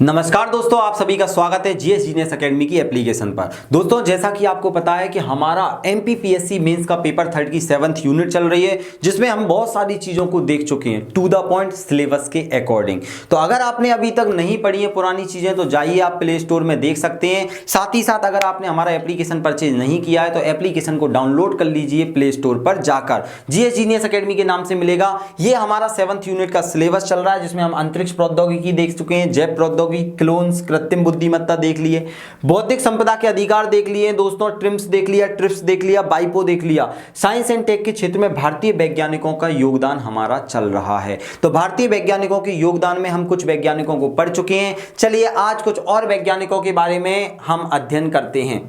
नमस्कार दोस्तों, आप सभी का स्वागत है जीएस जीनियस एकेडमी की एप्लीकेशन पर। दोस्तों, जैसा कि आपको पता है कि हमारा एमपीपीएससी मेंस का पेपर 3 की 7th यूनिट चल रही है, जिसमें हम बहुत सारी चीज़ों को देख चुके हैं टू द पॉइंट सिलेबस के अकॉर्डिंग। तो अगर आपने अभी तक नहीं पढ़ी है पुरानी चीज़ें तो जाइए आप प्ले स्टोर में देख सकते हैं। साथ ही साथ अगर आपने हमारा एप्लीकेशन परचेज नहीं किया है तो एप्लीकेशन को डाउनलोड कर लीजिए प्ले स्टोर पर जाकर। जीएस जीनियस एकेडमी के नाम से मिलेगा। ये हमारा 7th यूनिट का सिलेबस चल रहा है, जिसमें हम अंतरिक्ष प्रौद्योगिकी देख चुके हैं, जैव प्रौद्योगिकी, क्लोन्स, कृत्रिम बुद्धिमत्ता देख लिए, बौद्धिक संपदा के अधिकार देख लिए दोस्तों, ट्रिम्स देख लिया, ट्रिप्स देख लिया, बाइपो देख लिया। साइंस एंड टेक के क्षेत्र में भारतीय वैज्ञानिकों का योगदान हमारा चल रहा है। तो भारतीय वैज्ञानिकों के योगदान में हम कुछ वैज्ञानिकों को पढ़ चुके हैं। चलिए आज कुछ और वैज्ञानिकों के बारे में हम अध्ययन करते हैं।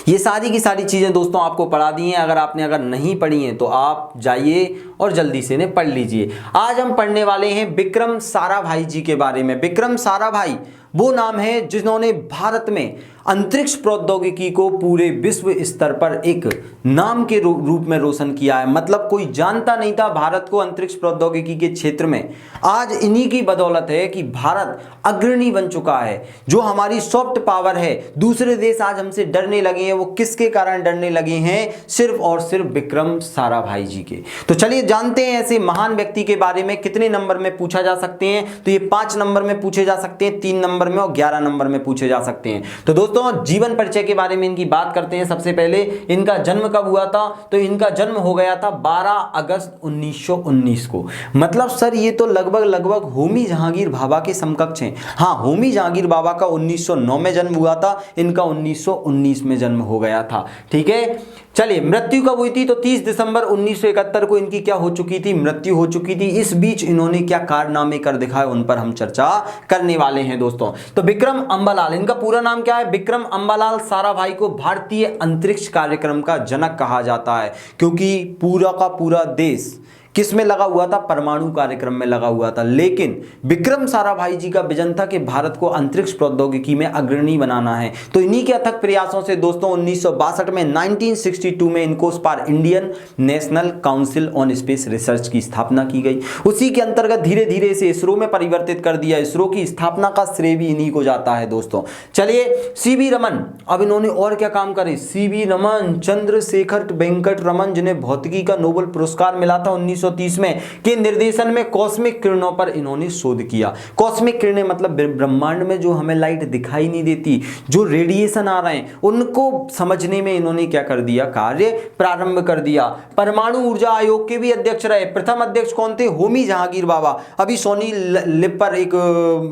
ये सारी की सारी चीजें दोस्तों आपको पढ़ा दी हैं। अगर नहीं पढ़ी हैं तो आप जाइए और जल्दी से इन्हें पढ़ लीजिए। आज हम पढ़ने वाले हैं विक्रम साराभाई जी के बारे में। विक्रम साराभाई वो नाम है जिन्होंने भारत में अंतरिक्ष प्रौद्योगिकी को पूरे विश्व स्तर पर एक नाम के रूप में रोशन किया है। मतलब कोई जानता नहीं था भारत को अंतरिक्ष प्रौद्योगिकी के क्षेत्र में। आज इन्हीं की बदौलत है कि भारत अग्रणी बन चुका है। जो हमारी सॉफ्ट पावर है, दूसरे देश आज हमसे डरने लगे हैं। वो किसके कारण डरने लगे हैं? सिर्फ और सिर्फ विक्रम साराभाई जी के। तो चलिए जानते हैं ऐसे महान व्यक्ति के बारे में। कितने नंबर में पूछा जा सकते हैं? तो ये 5 नंबर में पूछे जा सकते हैं, 3 नंबर में और 11 नंबर में पूछे जा सकते हैं। तो दोस्तों जीवन परिचय के बारे में इनकी बात करते हैं। सबसे पहले इनका जन्म कब हुआ था? तो इनका जन्म हो गया था 12 अगस्त 1919 को। मतलब सर ये तो लगभग होमी जहांगीर भाभा के समकक्ष हैं। हाँ, होमी जहांगीर बाबा का 1909 में जन्म हुआ था, इनका 1919 में जन्म हो गया था। ठीक है, चलिए मृत्यु कब हुई थी? तो 30 दिसंबर 1971 को इनकी क्या हो चुकी थी? मृत्यु हो चुकी थी। इस बीच इन्होंने क्या कारनामे कर दिखाए उन पर हम चर्चा करने वाले हैं दोस्तों। तो विक्रम अंबालाल, इनका पूरा नाम क्या है? विक्रम अंबालाल साराभाई को भारतीय अंतरिक्ष कार्यक्रम का जनक कहा जाता है, क्योंकि पूरा का पूरा देश किस में लगा हुआ था? परमाणु कार्यक्रम में लगा हुआ था। लेकिन विक्रम साराभाई जी का विजन था कि भारत को अंतरिक्ष प्रौद्योगिकी में अग्रणी बनाना है। तो इन्हीं के अथक प्रयासों से दोस्तों 1962 में 1962 में इनको उस पार Indian National Council on Space Research की स्थापना की गई। उसी के अंतर्गत धीरे धीरे इसे इसरो में परिवर्तित कर दिया। इसरो की स्थापना का श्रेय भी इन्हीं को जाता है दोस्तों। चलिए सीवी रमन, अब इन्होंने और क्या काम करे? सीवी रमन, चंद्रशेखर वेंकट रमन, जिन्हें भौतिकी का नोबेल पुरस्कार मिला था 1930 में, के निर्देशन में कॉस्मिक किरणों पर इन्होंने शोध किया। कॉस्मिक किरणें मतलब ब्रह्मांड में जो हमें लाइट दिखाई नहीं देती, जो रेडिएशन आ रहे हैं, उनको समझने में इन्होंने क्या कर दिया? कार्य प्रारंभ कर दिया। परमाणु ऊर्जा आयोग के भी अध्यक्ष रहे। प्रथम अध्यक्ष कौन थे? होमी जहांगीर बाबा। अभी सोनी लिव पर एक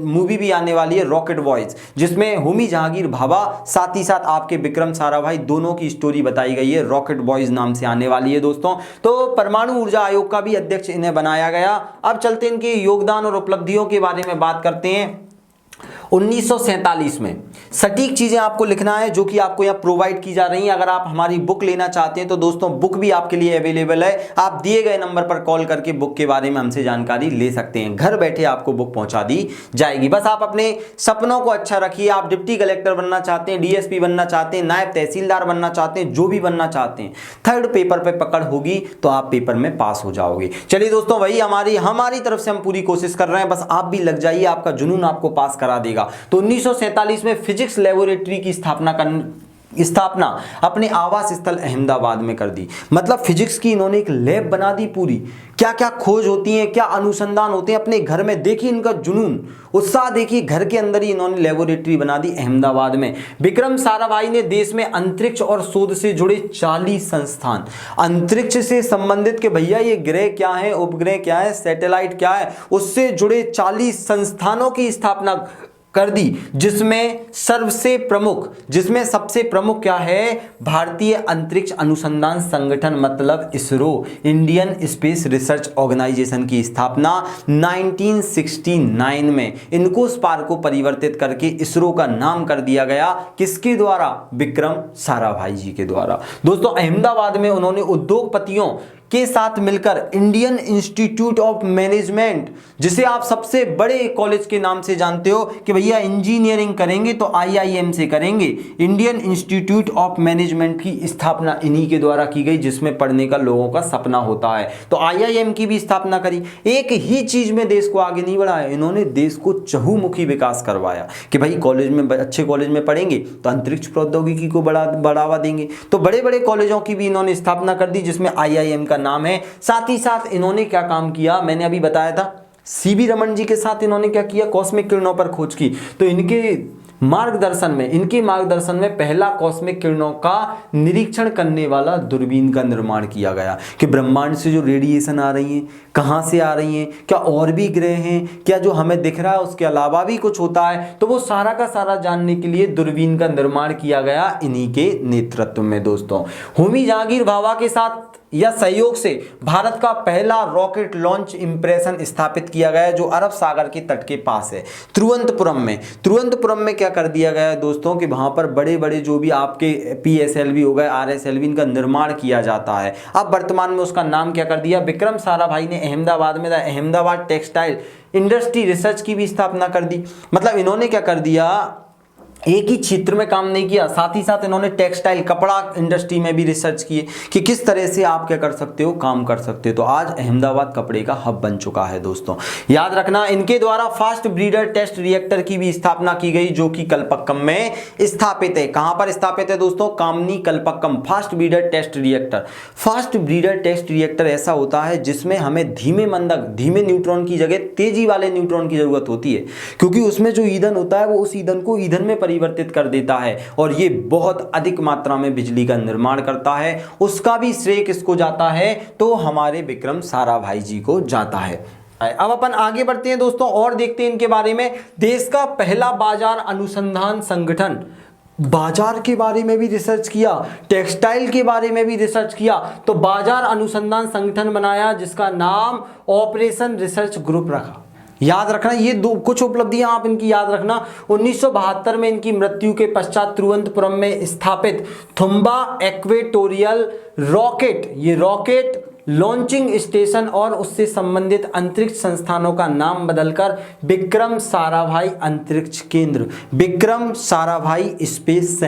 मूवी भी आने वाली है रॉकेट बॉयज, जिसमें होमी जहांगीर बाबा साथ ही साथ आपके विक्रम साराभाई दोनों की स्टोरी बताई गई है। रॉकेट बॉयज नाम से आने वाली है दोस्तों। तो परमाणु ऊर्जा आयोग का भी अध्यक्ष इन्हें बनाया गया। अब चलते हैं इनके योगदान और उपलब्धियों के बारे में बात करते हैं। 1947 में सटीक चीजें आपको लिखना है जो कि आपको यहां प्रोवाइड की जा रही हैं। अगर आप हमारी बुक लेना चाहते हैं तो दोस्तों बुक भी आपके लिए अवेलेबल है। आप दिए गए नंबर पर कॉल करके बुक के बारे में हमसे जानकारी ले सकते हैं। घर बैठे आपको बुक पहुंचा दी जाएगी। बस आप अपने सपनों को अच्छा रखिए। आप डिप्टी कलेक्टर बनना चाहते हैं, डीएसपी बनना चाहते हैं, नायब तहसीलदार बनना चाहते हैं, जो भी बनना चाहते हैं, 3rd पेपर पे पकड़ होगी तो आप पेपर में पास हो जाओगे। चलिए दोस्तों, वही हमारी तरफ से हम पूरी कोशिश कर रहे हैं। बस आप भी लग जाइए, आपका जुनून आपको पास करा देगा। तो 1947 में फिजिक्स लेबोरेटरी की स्थापना अपने आवास स्थल अहमदाबाद में कर दी। मतलब फिजिक्स की इन्होंने एक लैब बना दी पूरी। क्या क्या खोज होती है, क्या अनुसंधान होते हैं अपने घर में। देखिए इनका जुनून, उत्साह देखिए। घर के अंदर ही इन्होंने लेबोरेटरी बना दी अहमदाबाद में। विक्रम साराभाई ने देश में अंतरिक्ष और शोध से जुड़े 40 संस्थान, अंतरिक्ष से संबंधित के भैया ये ग्रह क्या है, उपग्रह क्या है, सैटेलाइट क्या है, उससे जुड़े 40 संस्थानों की स्थापना कर दी, जिसमें सबसे प्रमुख क्या है? भारतीय अंतरिक्ष अनुसंधान संगठन मतलब ISRO, Indian space research organisation की स्थापना 1969 में। इनको उस पार को परिवर्तित करके इसरो का नाम कर दिया गया। किसके द्वारा? विक्रम साराभाई जी के द्वारा। दोस्तों अहमदाबाद में उन्होंने उद्योगपतियों के साथ मिलकर इंडियन इंस्टीट्यूट ऑफ मैनेजमेंट, जिसे आप सबसे बड़े कॉलेज के नाम से जानते हो कि भैया इंजीनियरिंग करेंगे तो IIM से करेंगे, इंडियन इंस्टीट्यूट ऑफ मैनेजमेंट की स्थापना इन्हीं के द्वारा की गई, जिसमें पढ़ने का लोगों का सपना होता है। तो IIM की भी स्थापना करी। एक ही चीज में देश को आगे नहीं बढ़ाया, इन्होंने देश को चहुमुखी विकास करवाया कि भाई कॉलेज में, अच्छे कॉलेज में पढ़ेंगे तो अंतरिक्ष प्रौद्योगिकी को बढ़ावा देंगे। तो बड़े बड़े कॉलेजों की भी इन्होंने स्थापना कर दी, जिसमें IIM का नाम है। साथ ही साथ इन्होंने क्या काम किया, मैंने अभी बताया था, CV रमन जी के साथ इन्होंने क्या किया, कॉस्मिक किरणों पर खोज की। तो इनके मार्गदर्शन में पहला कॉस्मिक किरणों का निरीक्षण करने वाला दूरबीन का निर्माण किया गया कि ब्रह्मांड से जो रेडिएशन आ रही है कहाँ से आ रही हैं, क्या और भी ग्रह हैं, क्या जो हमें दिख रहा है उसके अलावा भी कुछ होता है, तो वो सारा का सारा जानने के लिए दूरबीन का निर्माण किया गया इन्हीं के नेतृत्व में। दोस्तों, होमी जहांगीर भाभा के साथ या सहयोग से भारत का पहला रॉकेट लॉन्च इंप्रेशन स्थापित किया गया, जो अरब सागर के तट के पास है, तिरुवनंतपुरम में क्या कर दिया गया है दोस्तों कि वहां पर बड़े बड़े जो भी आपके PSLV हो गए, RSLV, इनका निर्माण किया जाता है। अब वर्तमान में उसका नाम क्या कर दिया, विक्रम साराभाई ने अहमदाबाद में अहमदाबाद टेक्सटाइल इंडस्ट्री रिसर्च की भी स्थापना कर दी। मतलब इन्होंने क्या कर दिया, एक ही क्षेत्र में काम नहीं किया, साथ ही साथ इन्होंने टेक्सटाइल कपड़ा इंडस्ट्री में भी रिसर्च किए कि किस तरह से आप क्या कर सकते हो, काम कर सकते हो। तो आज अहमदाबाद कपड़े का हब बन चुका है। दोस्तों, याद रखना, इनके द्वारा फास्ट ब्रीडर टेस्ट रिएक्टर की भी स्थापना की गई, जो कि कलपक्कम में स्थापित है। कहां पर स्थापित है दोस्तों, कामनी Kalpakkam. Fast breeder test reactor ऐसा होता है जिसमें हमें धीमे न्यूट्रॉन की जगह तेजी वाले न्यूट्रॉन की जरूरत होती है, क्योंकि उसमें जो ईंधन होता है वो उस ईंधन को ईंधन में परिवर्तित कर देता है और ये बहुत अधिक मात्रा में बिजली का निर्माण करता है। उसका भी श्रेय किसको जाता है, तो हमारे विक्रम साराभाई जी को जाता है। अब अपन आगे बढ़ते हैं दोस्तों और देखते हैं इनके बारे में। देश का पहला बाजार अनुसंधान संगठन, बाजार के बारे में भी रिसर्च किया, टेक्सटाइल के बारे में भी रिसर्च किया, तो बाजार अनुसंधान संगठन बनाया, जिसका नाम ऑपरेशन रिसर्च ग्रुप रखा। याद रखना, ये दो कुछ उपलब्धियां आप इनकी याद रखना। 1972 में इनकी मृत्यु के पश्चात तिरुवनंतपुरम में स्थापित थुम्बा इक्वेटोरियल रॉकेट, ये रॉकेट लॉन्चिंग स्टेशन और उससे संबंधित अंतरिक्ष संस्थानों का नाम बदलकर विक्रम साराभाई अंतरिक्ष केंद्र, विक्रम साराभाई स्पेस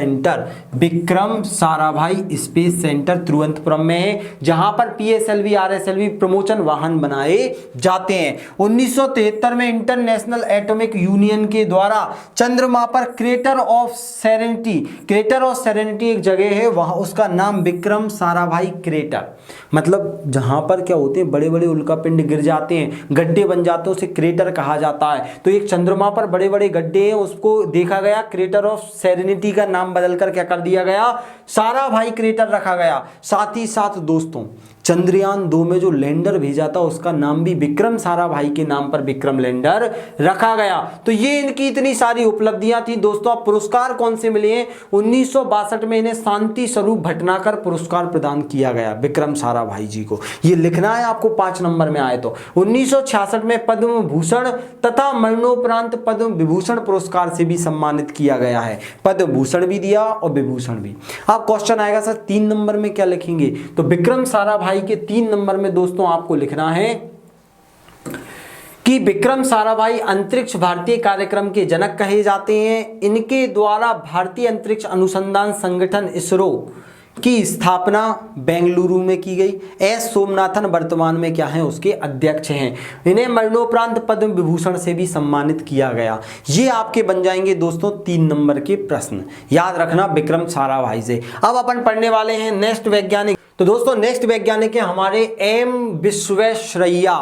सेंटर तिरुवनंतपुरम में है, जहां पर PSLV RSLV प्रमोशन वाहन बनाए जाते हैं। 1973 में इंटरनेशनल एटॉमिक यूनियन के द्वारा चंद्रमा पर क्रेटर ऑफ सेरेनिटी एक जगह है, वहां उसका नाम विक्रम साराभाई क्रेटर, मतलब जहां पर क्या होते हैं, बड़े बड़े उल्कापिंड गिर जाते हैं, गड्ढे बन जाते हैं, उसे क्रेटर कहा जाता है। तो एक चंद्रमा पर बड़े बड़े गड्ढे हैं, उसको देखा गया, क्रेटर ऑफ सेरेनिटी का नाम बदलकर क्या कर दिया गया, साराभाई क्रेटर रखा गया। साथ ही साथ दोस्तों, चंद्रयान 2 में जो लैंडर भेजा था उसका नाम भी विक्रम साराभाई के नाम पर विक्रम लैंडर रखा गया। तो ये इनकी इतनी सारी उपलब्धियां थी दोस्तों। अब पुरस्कार कौन से मिले हैं, 1962 में इन्हें शांति स्वरूप भटनागर पुरस्कार प्रदान किया गया विक्रम साराभाई जी को। ये लिखना है आपको 5 नंबर में आए तो। 1966 में पद्म भूषण तथा मरणोपरांत पद्म विभूषण पुरस्कार से भी सम्मानित किया गया है। पद्म भूषण भी दिया और विभूषण भी। अब क्वेश्चन आएगा सर 3 नंबर में क्या लिखेंगे, तो विक्रम साराभाई के 3 नंबर में दोस्तों आपको लिखना है कि विक्रम साराभाई अंतरिक्ष भारतीय कार्यक्रम के जनक कहे जाते हैं। इनके द्वारा भारतीय अंतरिक्ष अनुसंधान संगठन इसरो की स्थापना बेंगलुरु में की गई। एस सोमनाथन वर्तमान में क्या हैं, उसके अध्यक्ष हैं। इन्हें मरणोपरांत पद्म विभूषण से भी सम्मानित किया गया। ये आपके बन जाएंगे दोस्तों 3 नंबर के प्रश्न, याद रखना विक्रम साराभाई से। अब अपन पढ़ने वाले हैं नेक्स्ट वैज्ञानिक। तो दोस्तों नेक्स्ट वैज्ञानिक है हमारे एम विश्वेश्वरैया।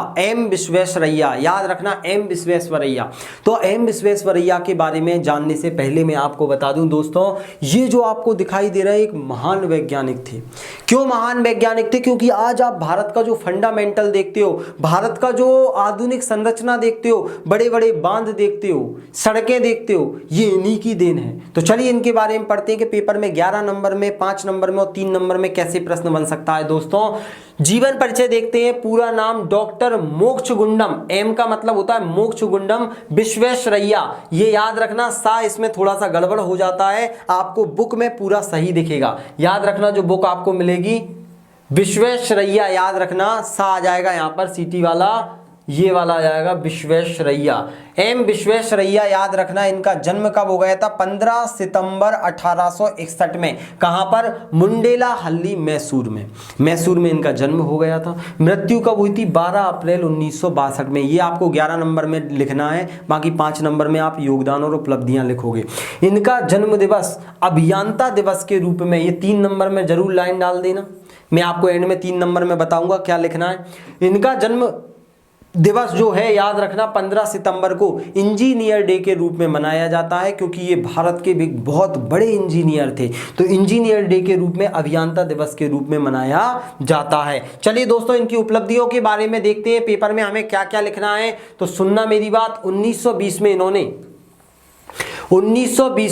याद रखना एम विश्वेश्वरैया। तो एम विश्वेश्वरैया के बारे में जानने से पहले मैं आपको बता दूं दोस्तों, ये जो आपको दिखाई दे रहा है एक महान वैज्ञानिक थे। क्यों महान वैज्ञानिक थे, क्योंकि आज आप भारत का जो फंडामेंटल देखते हो, भारत का जो आधुनिक संरचना देखते हो, बड़े बड़े बांध देखते हो, सड़कें देखते हो, ये इन्हीं की देन है। तो चलिए इनके बारे में पढ़ते हैं कि पेपर में 11 नंबर में, 5 नंबर में और 3 नंबर में कैसे प्रश्न बन सकता है। दोस्तों जीवन परिचय देखते हैं। पूरा नाम डॉक्टर मोक्षगुंडम, एम का मतलब होता है मोक्षगुंडम विश्वेश्वरैया। ये याद रखना, सा इसमें थोड़ा सा गड़बड़ हो जाता है, आपको बुक में पूरा सही दिखेगा। याद रखना जो बुक आपको मिलेगी विश्वेश्वरैया, याद रखना सा आ जाएगा यहाँ पर सिटी वाला, ये वाला आ जाएगा विश्वेश्वरैया। एम विश्वेश्वरैया याद रखना, इनका जन्म कब हो गया था? 15 सितंबर 1861 में। कहां पर? मुंडेला हल्ली, मैसूर में। मैसूर में इनका जन्म हो गया था। मृत्यु कब हुई थी? 12 अप्रैल 1962 में। ये आपको 11 नंबर में लिखना है, बाकी 5 नंबर में आप योगदान और उपलब्धियां लिखोगे। इनका जन्म दिवस अभियंता दिवस के रूप में, ये 3 नंबर में जरूर लाइन डाल देना, मैं आपको एंड में 3 नंबर में बताऊंगा क्या लिखना है। इनका जन्म दिवस जो है याद रखना 15 सितंबर को इंजीनियर डे के रूप में मनाया जाता है, क्योंकि ये भारत के भी बहुत बड़े इंजीनियर थे, तो इंजीनियर डे के रूप में, अभियंता दिवस के रूप में मनाया जाता है। चलिए दोस्तों, इनकी उपलब्धियों के बारे में देखते हैं, पेपर में हमें क्या क्या लिखना है। तो सुनना मेरी बात, 1920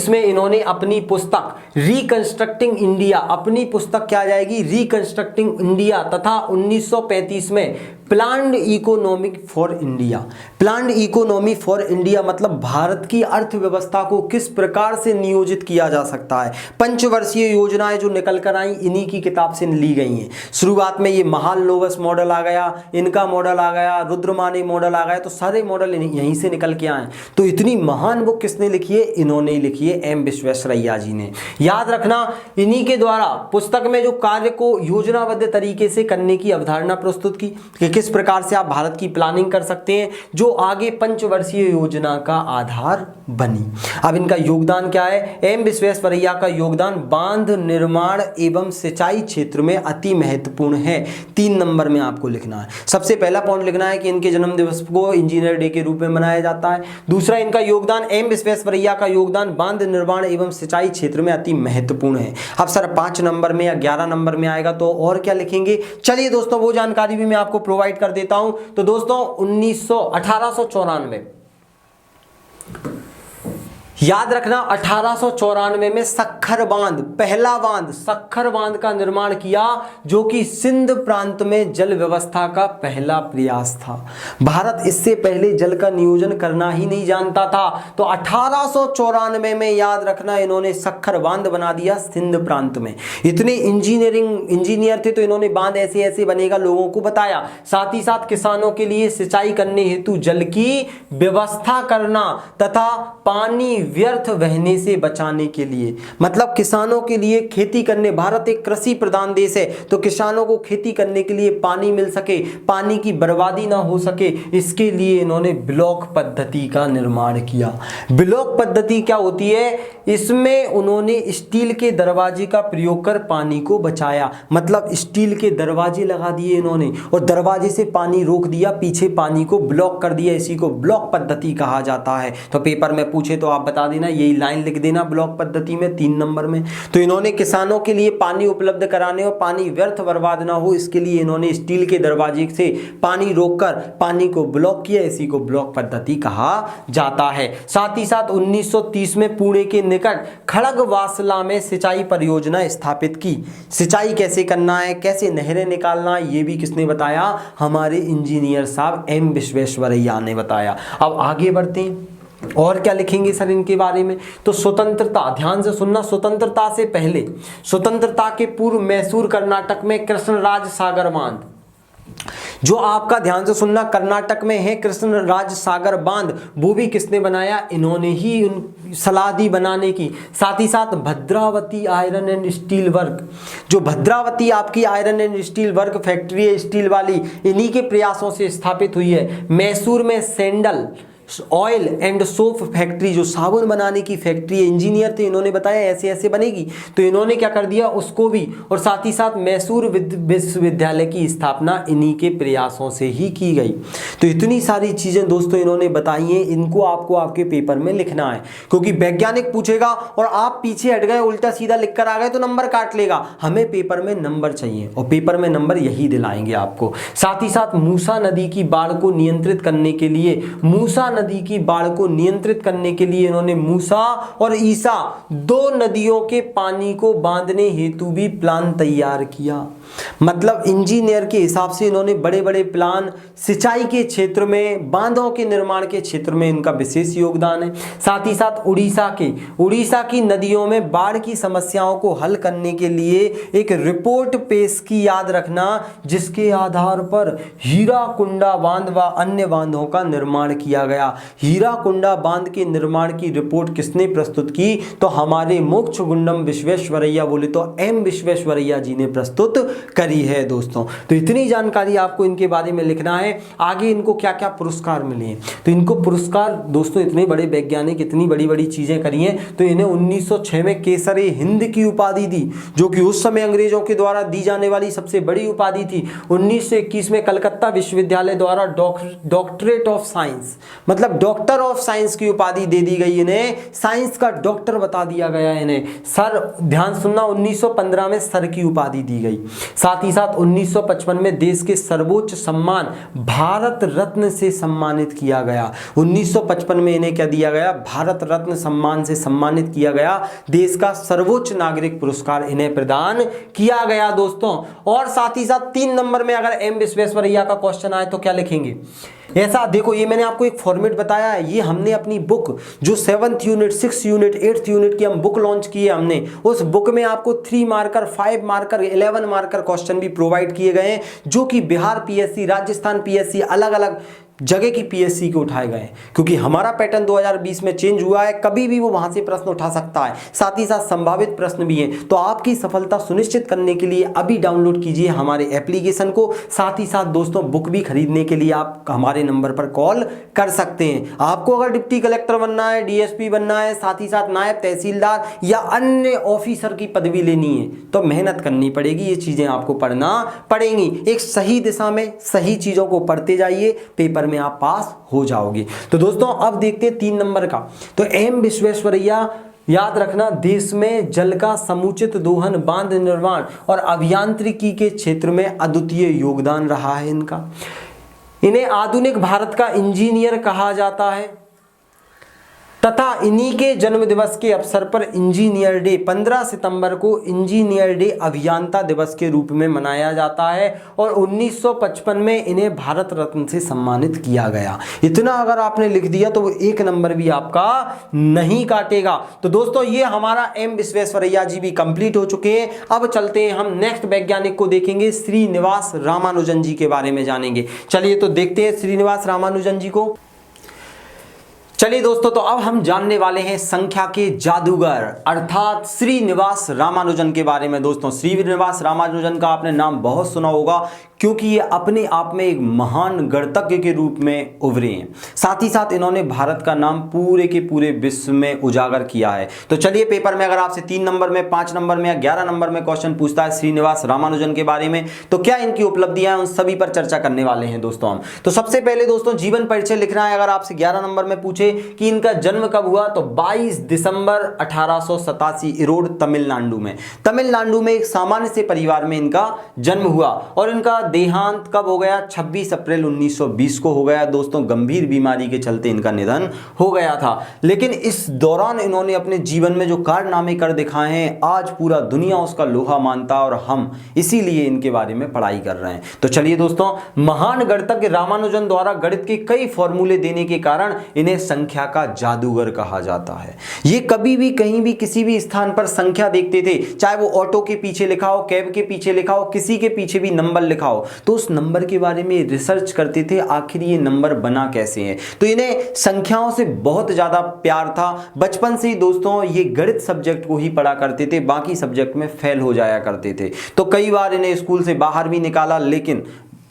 में इन्होंने अपनी पुस्तक रिकंस्ट्रक्टिंग इंडिया, अपनी पुस्तक क्या जाएगी? रिकंस्ट्रक्टिंग इंडिया, तथा 1935 में planned economic for India. Planned economy for India मतलब भारत की अर्थव्यवस्था को किस प्रकार से नियोजित किया जा सकता है। पंचवर्षीय योजनाएं जो निकल कर आई, इन्हीं की किताब से ली गई हैं। शुरुआत में ये महालनोबिस मॉडल आ गया, इनका मॉडल आ गया, रुद्रमानी मॉडल आ गया, तो सारे मॉडल यहीं से निकल के आए। तो इतनी महान बुक किसने लिखी है? इन्होंने लिखी है, एम विश्वेश्वरैया जी ने। याद रखना, इन्हीं के द्वारा पुस्तक में जो कार्य को योजनाबद्ध तरीके से करने की अवधारणा प्रस्तुत की कि किस प्रकार से आप भारत की प्लानिंग कर सकते हैं, जो आगे पंचवर्षीय योजना का आधार बनी। अब इनका योगदान क्या है? एम विश्वेश्वरैया का योगदान बांध निर्माण एवं सिंचाई क्षेत्र में अति महत्वपूर्ण है। 3 नंबर में आपको लिखना है। सबसे पहला पॉइंट लिखना है कि इनके जन्म दिवस को इंजीनियर डे के रूप में मनाया जाता है। दूसरा, इनका योगदान, एम विश्वेश्वरैया का योगदान बांध निर्माण एवं सिंचाई क्षेत्र में अति महत्वपूर्ण है। अब सर 5 नंबर में या 11 नंबर में आएगा तो और क्या लिखेंगे? चलिए दोस्तों, वो जानकारी भी मैं आपको प्रोवाइड कर देता हूं। तो दोस्तों 1894 याद रखना, 1894 में सखर बांध, पहला बांध, सखर बांध का निर्माण किया, जो कि सिंध प्रांत में जल व्यवस्था का पहला प्रयास था। भारत इससे पहले जल का नियोजन करना ही नहीं जानता था, तो 1894 में याद रखना इन्होंने सखर बांध बना दिया सिंध प्रांत में। इतने इंजीनियर थे, तो इन्होंने बांध ऐसे ऐसे बनेगा लोगों को बताया। साथ ही साथ किसानों के लिए सिंचाई करने हेतु जल की व्यवस्था करना तथा पानी व्यर्थ बहने से बचाने के लिए, मतलब किसानों के लिए खेती करने, भारत एक कृषि प्रधान देश है, तो किसानों को खेती करने के लिए पानी मिल सके, पानी की बर्बादी ना हो सके, इसके लिए इन्होंने ब्लॉक पद्धति का निर्माण किया। ब्लॉक पद्धति क्या होती है? इसमें उन्होंने स्टील के दरवाजे का प्रयोग कर पानी को बचाया, मतलब स्टील के दरवाजे लगा दिए इन्होंने और दरवाजे से पानी रोक दिया, पीछे पानी को ब्लॉक कर दिया। इसी को ब्लॉक पद्धति कहा जाता है। तो पेपर में पूछे तो आप बता देना, यही लाइन लिख देना ब्लॉक पद्धति में 3 नंबर में। तो इन्होंने किसानों के लिए पानी उपलब्ध कराने और पानी व्यर्थ बर्बाद ना हो, इसके लिए इन्होंने स्टील के दरवाजे से पानी रोककर पानी को ब्लॉक किया। इसी को ब्लॉक पद्धति कहा जाता है। साथ ही साथ 1930 में पुणे के निकट खड़गवासला में सिंचाई परियोजना स्थापित की। सिंचाई कैसे करना है, कैसे नहरें निकालना है, ये भी किसने बताया? हमारे इंजीनियर साहब एम विश्वेश्वरैया ने बताया। अब आगे बढ़ते हैं, और क्या लिखेंगे सर इनके बारे में? तो स्वतंत्रता, ध्यान से सुनना, स्वतंत्रता से पहले, स्वतंत्रता के पूर्व मैसूर कर्नाटक में कृष्णराज सागर बांध, जो आपका ध्यान से सुनना कर्नाटक में है कृष्णराज सागर बांध, वो भी किसने बनाया? इन्होंने ही सलाह दी बनाने की। साथ ही साथ Bhadravati iron and steel work, जो भद्रावती आपकी iron and steel work factory है स्टील वाली, इन्हीं के प्रयासों से स्थापित हुई है। मैसूर में sandal oil and soap factory, जो साबुन बनाने की फैक्ट्री है, इंजीनियर थे, इन्होंने बताया ऐसे ऐसे बनेगी, तो इन्होंने क्या कर दिया उसको भी। और साथ ही साथ मैसूर विश्वविद्यालय की स्थापना इन्हीं के प्रयासों से ही की गई। तो इतनी सारी चीजें दोस्तों इन्होंने बताई हैं, इनको आपको आपके पेपर में लिखना है, क्योंकि वैज्ञानिक पूछेगा और आप पीछे हट गए, उल्टा सीधा लिख कर आ गए तो नंबर काट लेगा। हमें पेपर में नंबर चाहिए और पेपर में नंबर यही दिलाएंगे आपको। साथ ही साथ मूसा नदी की बाढ़ को नियंत्रित करने के लिए मूसा नदी की बाढ़ को नियंत्रित करने के लिए इन्होंने मूसा और ईसा 2 नदियों के पानी को बांधने हेतु भी प्लान तैयार किया। मतलब इंजीनियर के हिसाब से इन्होंने बड़े बड़े प्लान, सिंचाई के क्षेत्र में, बांधों के निर्माण के क्षेत्र में इनका विशेष योगदान है। साथ ही साथ उड़ीसा की नदियों में बाढ़ की समस्याओं को हल करने के लिए एक रिपोर्ट पेश की, याद रखना, जिसके आधार पर हीराकुंडा बांध व अन्य बांधों का निर्माण किया गया। हीराकुंडा बांध के निर्माण की रिपोर्ट किसने प्रस्तुत की? तो हमारे मोक्षगुंडम विश्वेश्वरैया, बोले तो एम विश्वेश्वरैया जी ने प्रस्तुत करी है दोस्तों। तो इतनी जानकारी आपको इनके बारे में लिखना है। आगे इनको क्या क्या पुरस्कार मिले हैं, तो इनको पुरस्कार दोस्तों, इतने बड़े वैज्ञानिक इतनी बड़ी बड़ी चीजें करी हैं, तो इन्हें 1906 में केसर हिंद की उपाधि दी, जो कि उस समय अंग्रेजों के द्वारा दी जाने वाली सबसे बड़ी उपाधि थी। 1921 में कलकत्ता विश्वविद्यालय द्वारा डॉक्टरेट ऑफ साइंस, मतलब डॉक्टर ऑफ साइंस की उपाधि दे दी गई। इन्हें साइंस का डॉक्टर बता दिया गया। इन्हें सर, ध्यान सुनना, 1915 में सर की उपाधि दी गई। साथ ही साथ 1955 में देश के सर्वोच्च सम्मान भारत रत्न से सम्मानित किया गया। 1955 में इन्हें क्या दिया गया? भारत रत्न सम्मान से सम्मानित किया गया। देश का सर्वोच्च नागरिक पुरस्कार इन्हें प्रदान किया गया दोस्तों। और साथ ही साथ 3 नंबर में अगर एम विश्वेश्वरैया का क्वेश्चन आए तो क्या लिखेंगे? ऐसा देखो, ये मैंने आपको एक फॉर्मेट बताया है, ये हमने अपनी बुक जो 7th unit, 6th unit, 8th unit की हम बुक लॉन्च की है हमने, उस बुक में आपको 3 मार्कर, 5 मार्कर, 11 मार्कर क्वेश्चन भी प्रोवाइड किए गए हैं, जो कि बिहार पीएससी, राजस्थान पीएससी, अलग अलग जगह की पीएससी के उठाए गए, क्योंकि हमारा पैटर्न 2020 में चेंज हुआ है, कभी भी वो वहां से प्रश्न उठा सकता है। साथ ही साथ संभावित प्रश्न भी हैं। तो आपकी सफलता सुनिश्चित करने के लिए अभी डाउनलोड कीजिए हमारे एप्लीकेशन को। साथ ही साथ दोस्तों, बुक भी खरीदने के लिए आप हमारे नंबर पर कॉल कर सकते हैं। आपको अगर डिप्टी कलेक्टर बनना है, डीएसपी बनना है, साथ ही साथ नायब तहसीलदार या अन्य ऑफिसर की पदवी लेनी है, तो मेहनत करनी पड़ेगी, ये चीजें आपको पढ़ना पड़ेंगी। एक सही दिशा में सही चीजों को पढ़ते जाइए, पेपर में आप पास हो जाओगे। तो दोस्तों, अब देखते हैं 3 नंबर का। तो एम विश्वेश्वरैया, याद रखना, देश में जल का समुचित दोहन, बांध निर्माण और अभियांत्रिकी के क्षेत्र में अद्वितीय योगदान रहा है इनका। इन्हें आधुनिक भारत का इंजीनियर कहा जाता है तथा इन्हीं के जन्म दिवस के अवसर पर इंजीनियर डे 15 सितंबर को इंजीनियर डे, अभियंता दिवस के रूप में मनाया जाता है। और 1955 में इन्हें भारत रत्न से सम्मानित किया गया। इतना अगर आपने लिख दिया तो वो 1 नंबर भी आपका नहीं काटेगा। तो दोस्तों, ये हमारा एम विश्वेश्वरैया जी भी कंप्लीट हो चुके हैं। अब चलते हैं, हम नेक्स्ट वैज्ञानिक को देखेंगे, श्रीनिवास रामानुजन जी के बारे में जानेंगे। चलिए तो देखते हैं श्रीनिवास रामानुजन जी को। चलिए दोस्तों, तो अब हम जानने वाले हैं संख्या के जादूगर अर्थात श्रीनिवास रामानुजन के बारे में। दोस्तों, श्रीनिवास रामानुजन का आपने नाम बहुत सुना होगा, क्योंकि ये अपने आप में एक महान गणितज्ञ के रूप में उभरे हैं। साथ ही साथ इन्होंने भारत का नाम पूरे के पूरे विश्व में उजागर किया है। तो चलिए, पेपर में अगर आपसे 3 नंबर में, 5 नंबर में या 11 नंबर में क्वेश्चन पूछता है श्रीनिवास रामानुजन के बारे में, तो क्या इनकी उपलब्धियां हैं, उन सभी पर चर्चा करने वाले हैं दोस्तों हम। तो सबसे पहले दोस्तों, जीवन परिचय लिखना है। अगर आपसे 11 नंबर में पूछे कि इनका जन्म कब हुआ, तो 22 दिसंबर 1887 इरोड, तमिलनाडु में। तमिलनाडु में एक सामान्य से परिवार में इनका जन्म हुआ। और इनका देहांत कब हो गया? 26 अप्रैल 1920 को हो गया दोस्तों। गंभीर बीमारी के चलते इनका निधन हो गया था। लेकिन इस दौरान इन्होंने अपने जीवन में जो कारनामे कर दिखाए हैं, आज पूरा दुनिया उसका लोहा मानता और हम इसीलिए इनके बारे में पढ़ाई कर रहे हैं। तो चलिए दोस्तों, महान गणितज्ञ रामानुजन द्वारा गणित के कई फॉर्मूले देने के कारण इन्हें संख्या का जादूगर कहा जाता है। ये कभी भी कहीं भी किसी भी स्थान पर संख्या देखते थे, चाहे वो ऑटो के पीछे लिखा हो, कैब के पीछे लिखा हो, किसी के पीछे भी नंबर लिखा हो, तो उस नंबर के बारे में रिसर्च करते थे, आखिर ये नंबर बना कैसे है। तो इन्हें संख्याओं से बहुत ज्यादा प्यार था। बचपन से ही दोस्तों ये गणित सब्जेक्ट को ही पढ़ा करते थे, बाकी सब्जेक्ट में फेल हो जाया करते थे। तो कई बार इन्हें स्कूल से बाहर भी निकाला, लेकिन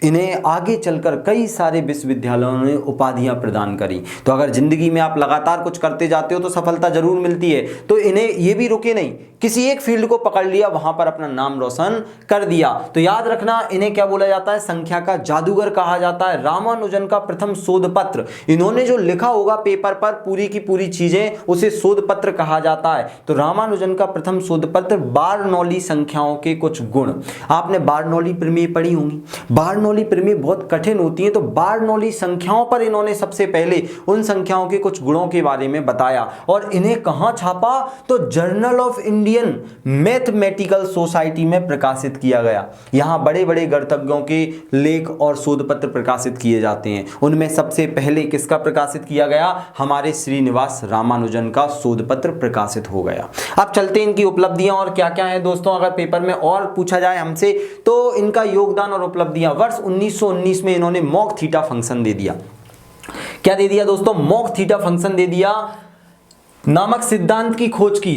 इन्हें आगे चलकर कई सारे विश्वविद्यालयों ने उपाधियां प्रदान करी। तो अगर जिंदगी में आप लगातार कुछ करते जाते हो तो सफलता जरूर मिलती है। तो इन्हें ये भी रुके नहीं, किसी एक फील्ड को पकड़ लिया, वहां पर अपना नाम रोशन कर दिया। तो याद रखना, इन्हें क्या बोला जाता है? संख्या का जादूगर कहा जाता है। रामानुजन का प्रथम शोध पत्र, इन्होंने जो लिखा होगा पेपर पर पूरी की पूरी चीजें, उसे शोध पत्र कहा जाता है। तो रामानुजन का प्रथम शोध पत्र बारनौली संख्याओं के कुछ गुण। आपने बारनौली प्रमेय पढ़ी होंगी। बारनौली बार्नौली प्रमेय बहुत कठिन होती हैं, तो बार्नौली संख्याओं पर इन्होंने सबसे पहले उन संख्याओं के कुछ गुणों के बारे में बताया और इन्हें कहां छापा, तो journal of Indian mathematical society में प्रकाशित किया गया। यहां बड़े बड़े गणितज्ञों के लेख और शोध पत्र प्रकाशित किए जाते हैं। उनमें सबसे पहले किसका प्रकाशित किया गया, हमारे श्रीनिवास रामानुजन का शोध पत्र प्रकाशित हो गया। अब चलते हैं इनकी उपलब्धियां और क्या क्या है दोस्तों। अगर पेपर में और पूछा जाए हमसे तो इनका योगदान और उपलब्धियां, वर्ष 1919 में इन्होंने मॉक थीटा फंक्शन दे दिया। क्या दे दिया दोस्तों, मॉक थीटा फंक्शन दे दिया नामक सिद्धांत की खोज की,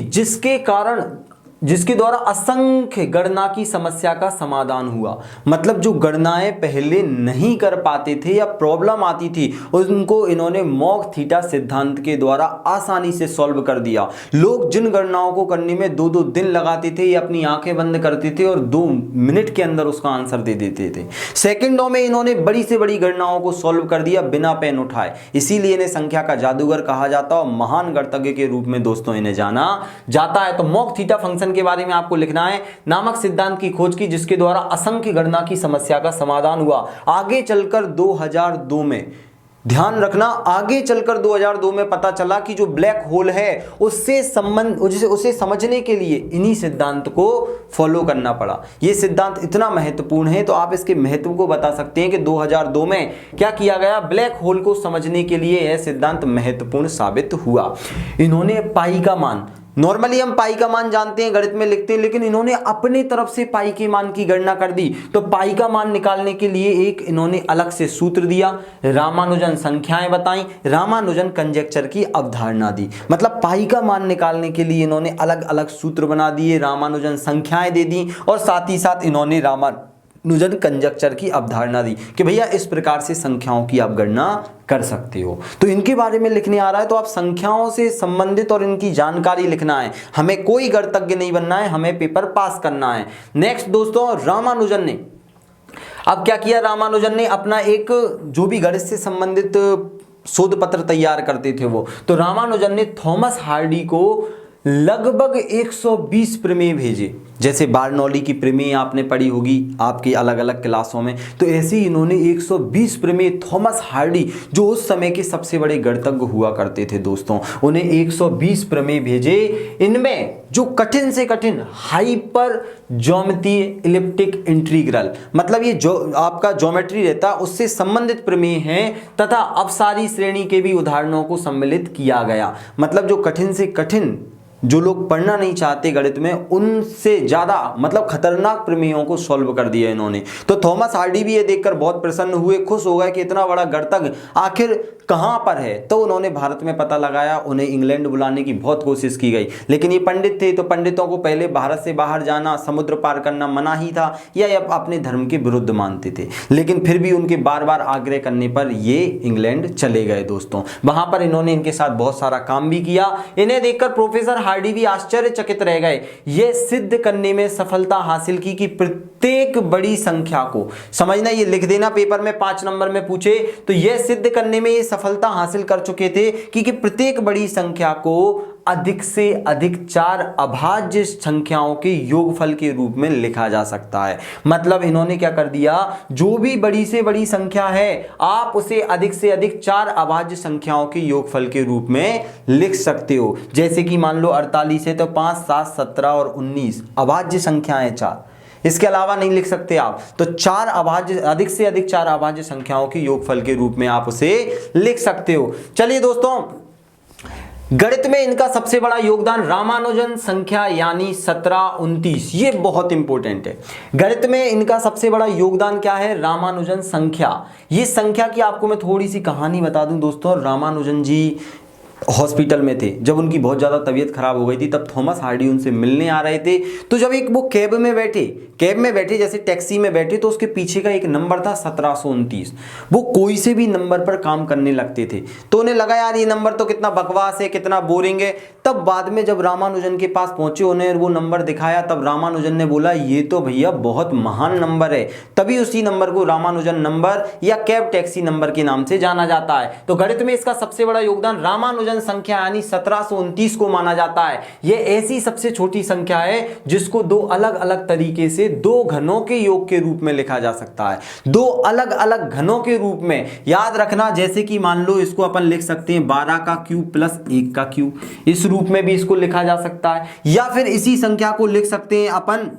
जिसके द्वारा असंख्य गणना की समस्या का समाधान हुआ। मतलब जो गणनाएं पहले नहीं कर पाते थे या प्रॉब्लम आती थी उनको इन्होंने मॉक थीटा सिद्धांत के द्वारा आसानी से सॉल्व कर दिया। लोग जिन गणनाओं को करने में 2-2 दिन लगाते थे, ये अपनी आंखें बंद करते थे और 2 मिनट के अंदर उसका आंसर दे देते थे। सेकंडों में इन्होंने बड़ी से बड़ी गणनाओं को सॉल्व कर दिया बिना पेन उठाए, इसीलिए इन्हें संख्या का जादूगर कहा जाता है और महान गणितज्ञ के रूप में दोस्तों इन्हें जाना जाता है। तो मॉक थीटा फंक्शन के बारे में आपको लिखना है, नामक सिद्धांत की खोज की जिसके द्वारा असंख्य गणना की समस्या का समाधान हुआ। आगे चलकर 2002 में, ध्यान रखना, आगे चलकर 2002 में पता चला कि जो ब्लैक होल है उसे समझने के लिए इन्हीं सिद्धांत को फॉलो करना पड़ा। यह सिद्धांत इतना महत्वपूर्ण है तो आप इसके महत्व को बता सकते हैं कि 2002 में क्या किया गया, ब्लैक होल को समझने के लिए यह सिद्धांत महत्वपूर्ण साबित हुआ। इन्होंने पाई का मान, नॉर्मली हम पाई का मान जानते हैं, गणित में लिखते हैं, लेकिन इन्होंने अपने तरफ से पाई के मान की गणना कर दी। तो पाई का मान निकालने के लिए एक इन्होंने अलग से सूत्र दिया, रामानुजन संख्याएं बताई, रामानुजन कंजेक्चर की अवधारणा दी। मतलब पाई का मान निकालने के लिए इन्होंने अलग अलग सूत्र बना दिए, रामानुजन संख्याएं दे दी और साथ ही साथ इन्होंने रामानुजन कंजेक्चर की अवधारणा दी कि भैया इस प्रकार से संख्याओं की आप गणना कर सकते हो। तो इनके बारे में लिखने आ रहा है तो आप संख्याओं से संबंधित और इनकी जानकारी लिखना है। हमें कोई गणितज्ञ नहीं बनना है, हमें पेपर पास करना है। नेक्स्ट दोस्तों, रामानुजन ने अब क्या किया, रामानुजन ने अपना एक जो भी गणित से संबंधित शोध पत्र तैयार करते थे वो, तो रामानुजन ने थॉमस हार्डी को लगभग 120 प्रमेय भेजे। जैसे बार्नौली की प्रमेय आपने पढ़ी होगी आपकी अलग अलग क्लासों में, तो ऐसे ही इन्होंने 120 प्रमेय थॉमस हार्डी जो उस समय के सबसे बड़े गणितज्ञ हुआ करते थे दोस्तों, उन्हें 120 प्रमेय भेजे। इनमें जो कठिन से कठिन हाइपर ज्योमेट्रीय इलिप्टिक इंटीग्रल, मतलब ये जो आपका ज्योमेट्री रहता है उससे संबंधित प्रमेय हैं तथा अपसारी श्रेणी के भी उदाहरणों को सम्मिलित किया गया। मतलब जो कठिन से कठिन जो लोग पढ़ना नहीं चाहते गणित में उनसे ज्यादा मतलब खतरनाक प्रमेयों को सॉल्व कर दिया इन्होंने। तो थॉमस हार्डी भी ये देखकर बहुत प्रसन्न हुए, खुश हो गए कि इतना बड़ा गणितज्ञ आखिर कहां पर है। तो उन्होंने भारत में पता लगाया, उन्हें इंग्लैंड बुलाने की बहुत कोशिश की गई, लेकिन ये पंडित थे तो पंडितों को पहले भारत से बाहर जाना, समुद्र पार करना मना ही था या ये अपने धर्म के विरुद्ध मानते थे। लेकिन फिर भी उनके बार बार आग्रह करने पर ये इंग्लैंड चले गए दोस्तों। वहां पर इन्होंने इनके साथ बहुत सारा काम भी किया। इन्हें देखकर प्रोफेसर हार्डी भी आश्चर्यचकित रह गए। यह सिद्ध करने में सफलता हासिल की कि प्रत्येक बड़ी संख्या को, समझना ये लिख देना पेपर में 5 नंबर में पूछे, तो यह सिद्ध करने में ये सफलता हासिल कर चुके थे कि प्रत्येक बड़ी संख्या को अधिक से अधिक 4 अभाज्य संख्याओं के योगफल के रूप में लिखा जा सकता है। मतलब इन्होंने क्या कर दिया, जो भी बड़ी से बड़ी संख्या है आप उसे अधिक से अधिक 4 अभाज्य संख्याओं के योगफल के रूप में लिख सकते हो। जैसे कि मान लो 48 है तो 5, 7, 17 और 19 अभाज्य संख्याएं 4, इसके अलावा नहीं लिख सकते आप। तो 4 अभाज्य, अधिक से अधिक 4 अभाज्य संख्याओं के योगफल के रूप में आप उसे लिख सकते हो। चलिए दोस्तों, गणित में इनका सबसे बड़ा योगदान रामानुजन संख्या यानी 1729, ये बहुत इंपॉर्टेंट है। गणित में इनका सबसे बड़ा योगदान क्या है, रामानुजन संख्या। ये संख्या की आपको मैं थोड़ी सी कहानी बता दूं दोस्तों। रामानुजन जी हॉस्पिटल में थे, जब उनकी बहुत ज़्यादा तबीयत खराब हो गई थी तब थॉमस हार्डी उनसे मिलने आ रहे थे। तो जब एक वो कैब में बैठे जैसे टैक्सी में बैठे, तो उसके पीछे का एक नंबर था 1729। वो कोई से भी नंबर पर काम करने लगते थे, तो उन्हें लगा यार ये नंबर तो कितना बकवास है, कितना बोरिंग है। तब बाद में जब रामानुजन के पास पहुंचे, उन्हें वो नंबर दिखाया, तब रामानुजन ने बोला ये तो भैया बहुत महान नंबर है। तभी उसी नंबर को रामानुजन नंबर या कैब टैक्सी नंबर के नाम से जाना जाता है। तो गणित में इसका सबसे बड़ा योगदान रामानुजन रामानुजन संख्या यानी 1729 को माना जाता है। यह ऐसी सबसे छोटी संख्या है जिसको दो अलग अलग तरीके से दो घनों के योग के रूप में लिखा जा सकता है, दो अलग अलग घनों के रूप में। याद रखना, जैसे कि मान लो इसको अपन लिख सकते हैं 12 का क्यूब प्लस 1 का क्यूब, इस रूप में भी इसको लिखा जा सकता है। या फिर इसी संख्या को लिख सकते हैं अपन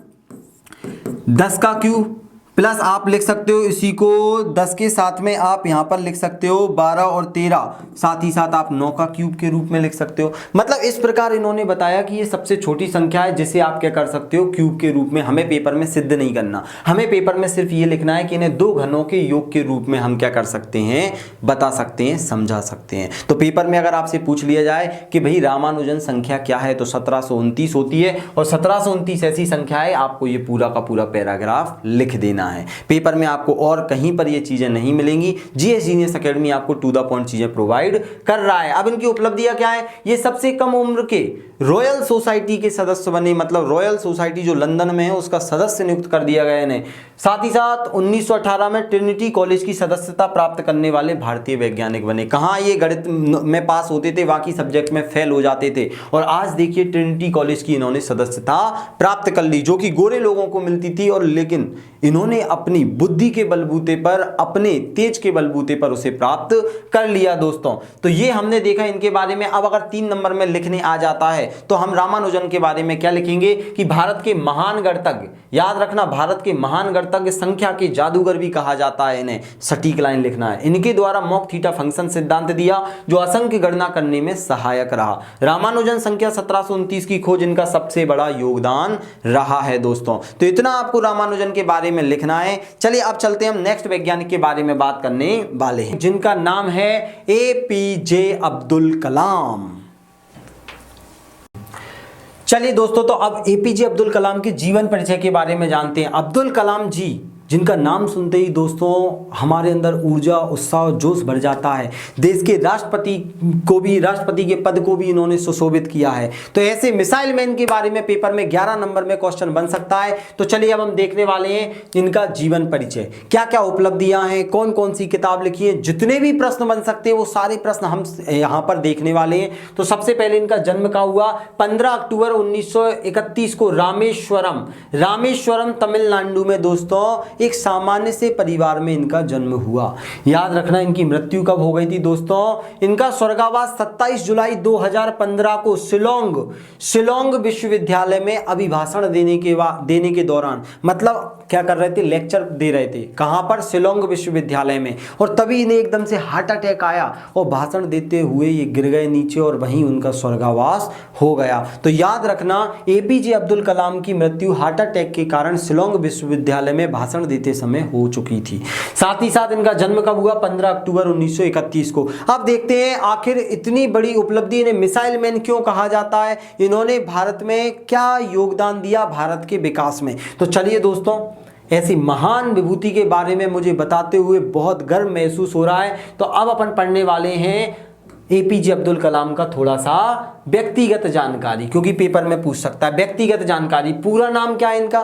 10 का क्यूब प्लस आप लिख सकते हो इसी को 10 के साथ में आप यहां पर लिख सकते हो 12 और 13, साथ ही साथ आप 9 का क्यूब के रूप में लिख सकते हो। मतलब इस प्रकार इन्होंने बताया कि ये सबसे छोटी संख्या है जिसे आप क्या कर सकते हो, क्यूब के रूप में। हमें पेपर में सिद्ध नहीं करना, हमें पेपर में सिर्फ ये लिखना है कि इन्हें दो घनों के योग के रूप में हम क्या कर सकते हैं, बता सकते हैं, समझा सकते हैं। तो पेपर में अगर आपसे पूछ लिया जाए कि भाई रामानुजन संख्या क्या है, तो 1729 होती है। और 1729 ऐसी संख्या है, आपको ये पूरा का पूरा पैराग्राफ लिख देना है। पेपर में आपको और कहीं पर ये चीजें नहीं मिलेंगी। जीएस जीनियस एकेडमी आपको टू द पॉइंट चीजें प्रोवाइड कर रहा है। अब इनकी उपलब्धियां क्या है, ये सबसे कम उम्र के रॉयल सोसाइटी के सदस्य बने, मतलब रॉयल सोसाइटी जो लंदन में है उसका सदस्य नियुक्त कर दिया गया इन्हें। साथ ही साथ 1918 में ट्रिनिटी कॉलेज की सदस्यता प्राप्त करने वाले भारतीय वैज्ञानिक बने। कहाँ ये गणित में पास होते थे, बाकी सब्जेक्ट में फेल हो जाते थे, और आज देखिए ट्रिनिटी कॉलेज की इन्होंने सदस्यता प्राप्त कर ली, जो कि गोरे लोगों को मिलती थी। और लेकिन इन्होंने अपनी बुद्धि के बलबूते पर, अपने तेज के बलबूते पर उसे प्राप्त कर लिया दोस्तों। तो ये हमने देखा इनके बारे में। अब अगर 3 नंबर में लिखने आ जाता है तो हम रामानुजन के बारे में क्या लिखेंगे कि भारत के महान गणितज्ञ, याद रखना भारत के महान गणितज्ञ, संख्या के जादूगर भी कहा जाता है इन्हें। सटीक लाइन लिखना है। इनके द्वारा मॉक थीटा फंक्शन सिद्धांत दिया जो असंख्य गणना करने में सहायक रहा। रामानुजन संख्या 1729 की खोज इनका सबसे बड़ा योगदान रहा है दोस्तों। तो इतना आपको रामानुजन के बारे में लिखना है। चलिए अब चलते हैं हम नेक्स्ट वैज्ञानिक के बारे में बात करने वाले हैं, जिनका नाम है एपीजे अब्दुल कलाम। चलिए दोस्तों, तो अब एपीजे अब्दुल कलाम के जीवन परिचय के बारे में जानते हैं। अब्दुल कलाम जी, जिनका नाम सुनते ही दोस्तों हमारे अंदर ऊर्जा, उत्साह, जोश भर जाता है। देश के राष्ट्रपति को भी, राष्ट्रपति के पद को भी इन्होंने सुशोभित किया है। तो ऐसे मिसाइल मैन के बारे में पेपर में 11 नंबर में क्वेश्चन बन सकता है। तो चलिए अब हम देखने वाले हैं इनका जीवन परिचय, क्या क्या उपलब्धियां हैं, कौन कौन सी किताब लिखी है। जितने भी प्रश्न बन सकते हैं वो सारे प्रश्न हम यहाँ पर देखने वाले हैं। तो सबसे पहले इनका जन्म का हुआ 15 अक्टूबर 1931 को रामेश्वरम तमिलनाडु में दोस्तों एक सामान्य से परिवार में इनका जन्म हुआ। याद रखना इनकी मृत्यु कब हो गई थी दोस्तों, इनका स्वर्गवास 27 जुलाई 2015 को शिलोंग विश्वविद्यालय में अभिभाषण देने के दौरान, मतलब क्या कर रहे थे, लेक्चर दे रहे थे। कहां पर, शिलोंग विश्वविद्यालय में। और तभी इन्हें एकदम से हार्ट अटैक आया और भाषण देते हुए ये गिर गए नीचे और वहीं उनका स्वर्गवास हो गया। तो याद रखना एपीजे अब्दुल कलाम की मृत्यु हार्ट अटैक के कारण शिलोंग विश्वविद्यालय में भाषण देते समय हो चुकी थी। साथ ही साथ इनका जन्म कब हुआ, 15 अक्टूबर 1931 को। अब देखते हैं आखिर इतनी बड़ी उपलब्धि, इन्हें मिसाइल मैन क्यों कहा जाता है, इन्होंने भारत में क्या योगदान दिया भारत के विकास में। तो चलिए दोस्तों, ऐसी महान विभूति के बारे में मुझे बताते हुए बहुत गर्व महसूस हो रहा है। तो अब अपन पढ़ने वाले हैं एपीजे अब्दुल कलाम का थोड़ा सा व्यक्तिगत जानकारी, क्योंकि पेपर में पूछ सकता है। व्यक्तिगत जानकारी, पूरा नाम क्या है इनका,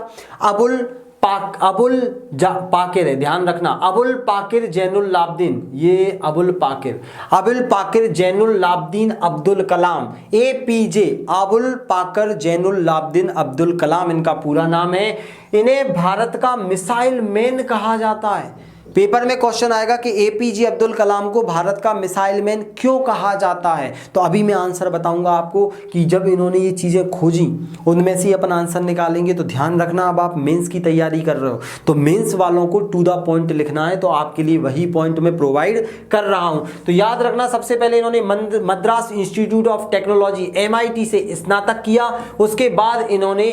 पाकिर है, ध्यान रखना, अबुल पाकिर जैनुल्लाब्दीन, ये अबुल पाकिर जैनुल्लाब्दीन अब्दुल कलाम, एपीजे अबुल पाकिर जैनुल्लाब्दीन अब्दुल कलाम इनका पूरा नाम है। इन्हें भारत का मिसाइल मैन कहा जाता है। पेपर में क्वेश्चन आएगा कि एपीजे अब्दुल कलाम को भारत का मिसाइल मैन क्यों कहा जाता है। तो अभी मैं आंसर बताऊंगा आपको कि जब इन्होंने ये चीजें खोजी उनमें से अपन आंसर निकालेंगे। तो ध्यान रखना, अब आप मेंस की तैयारी कर रहे हो तो मेंस वालों को टू द पॉइंट लिखना है, तो आपके लिए वही पॉइंट मैं प्रोवाइड कर रहा हूं। तो याद रखना, सबसे पहले इन्होंने Madras institute of technology MIT से स्नातक किया। उसके बाद इन्होंने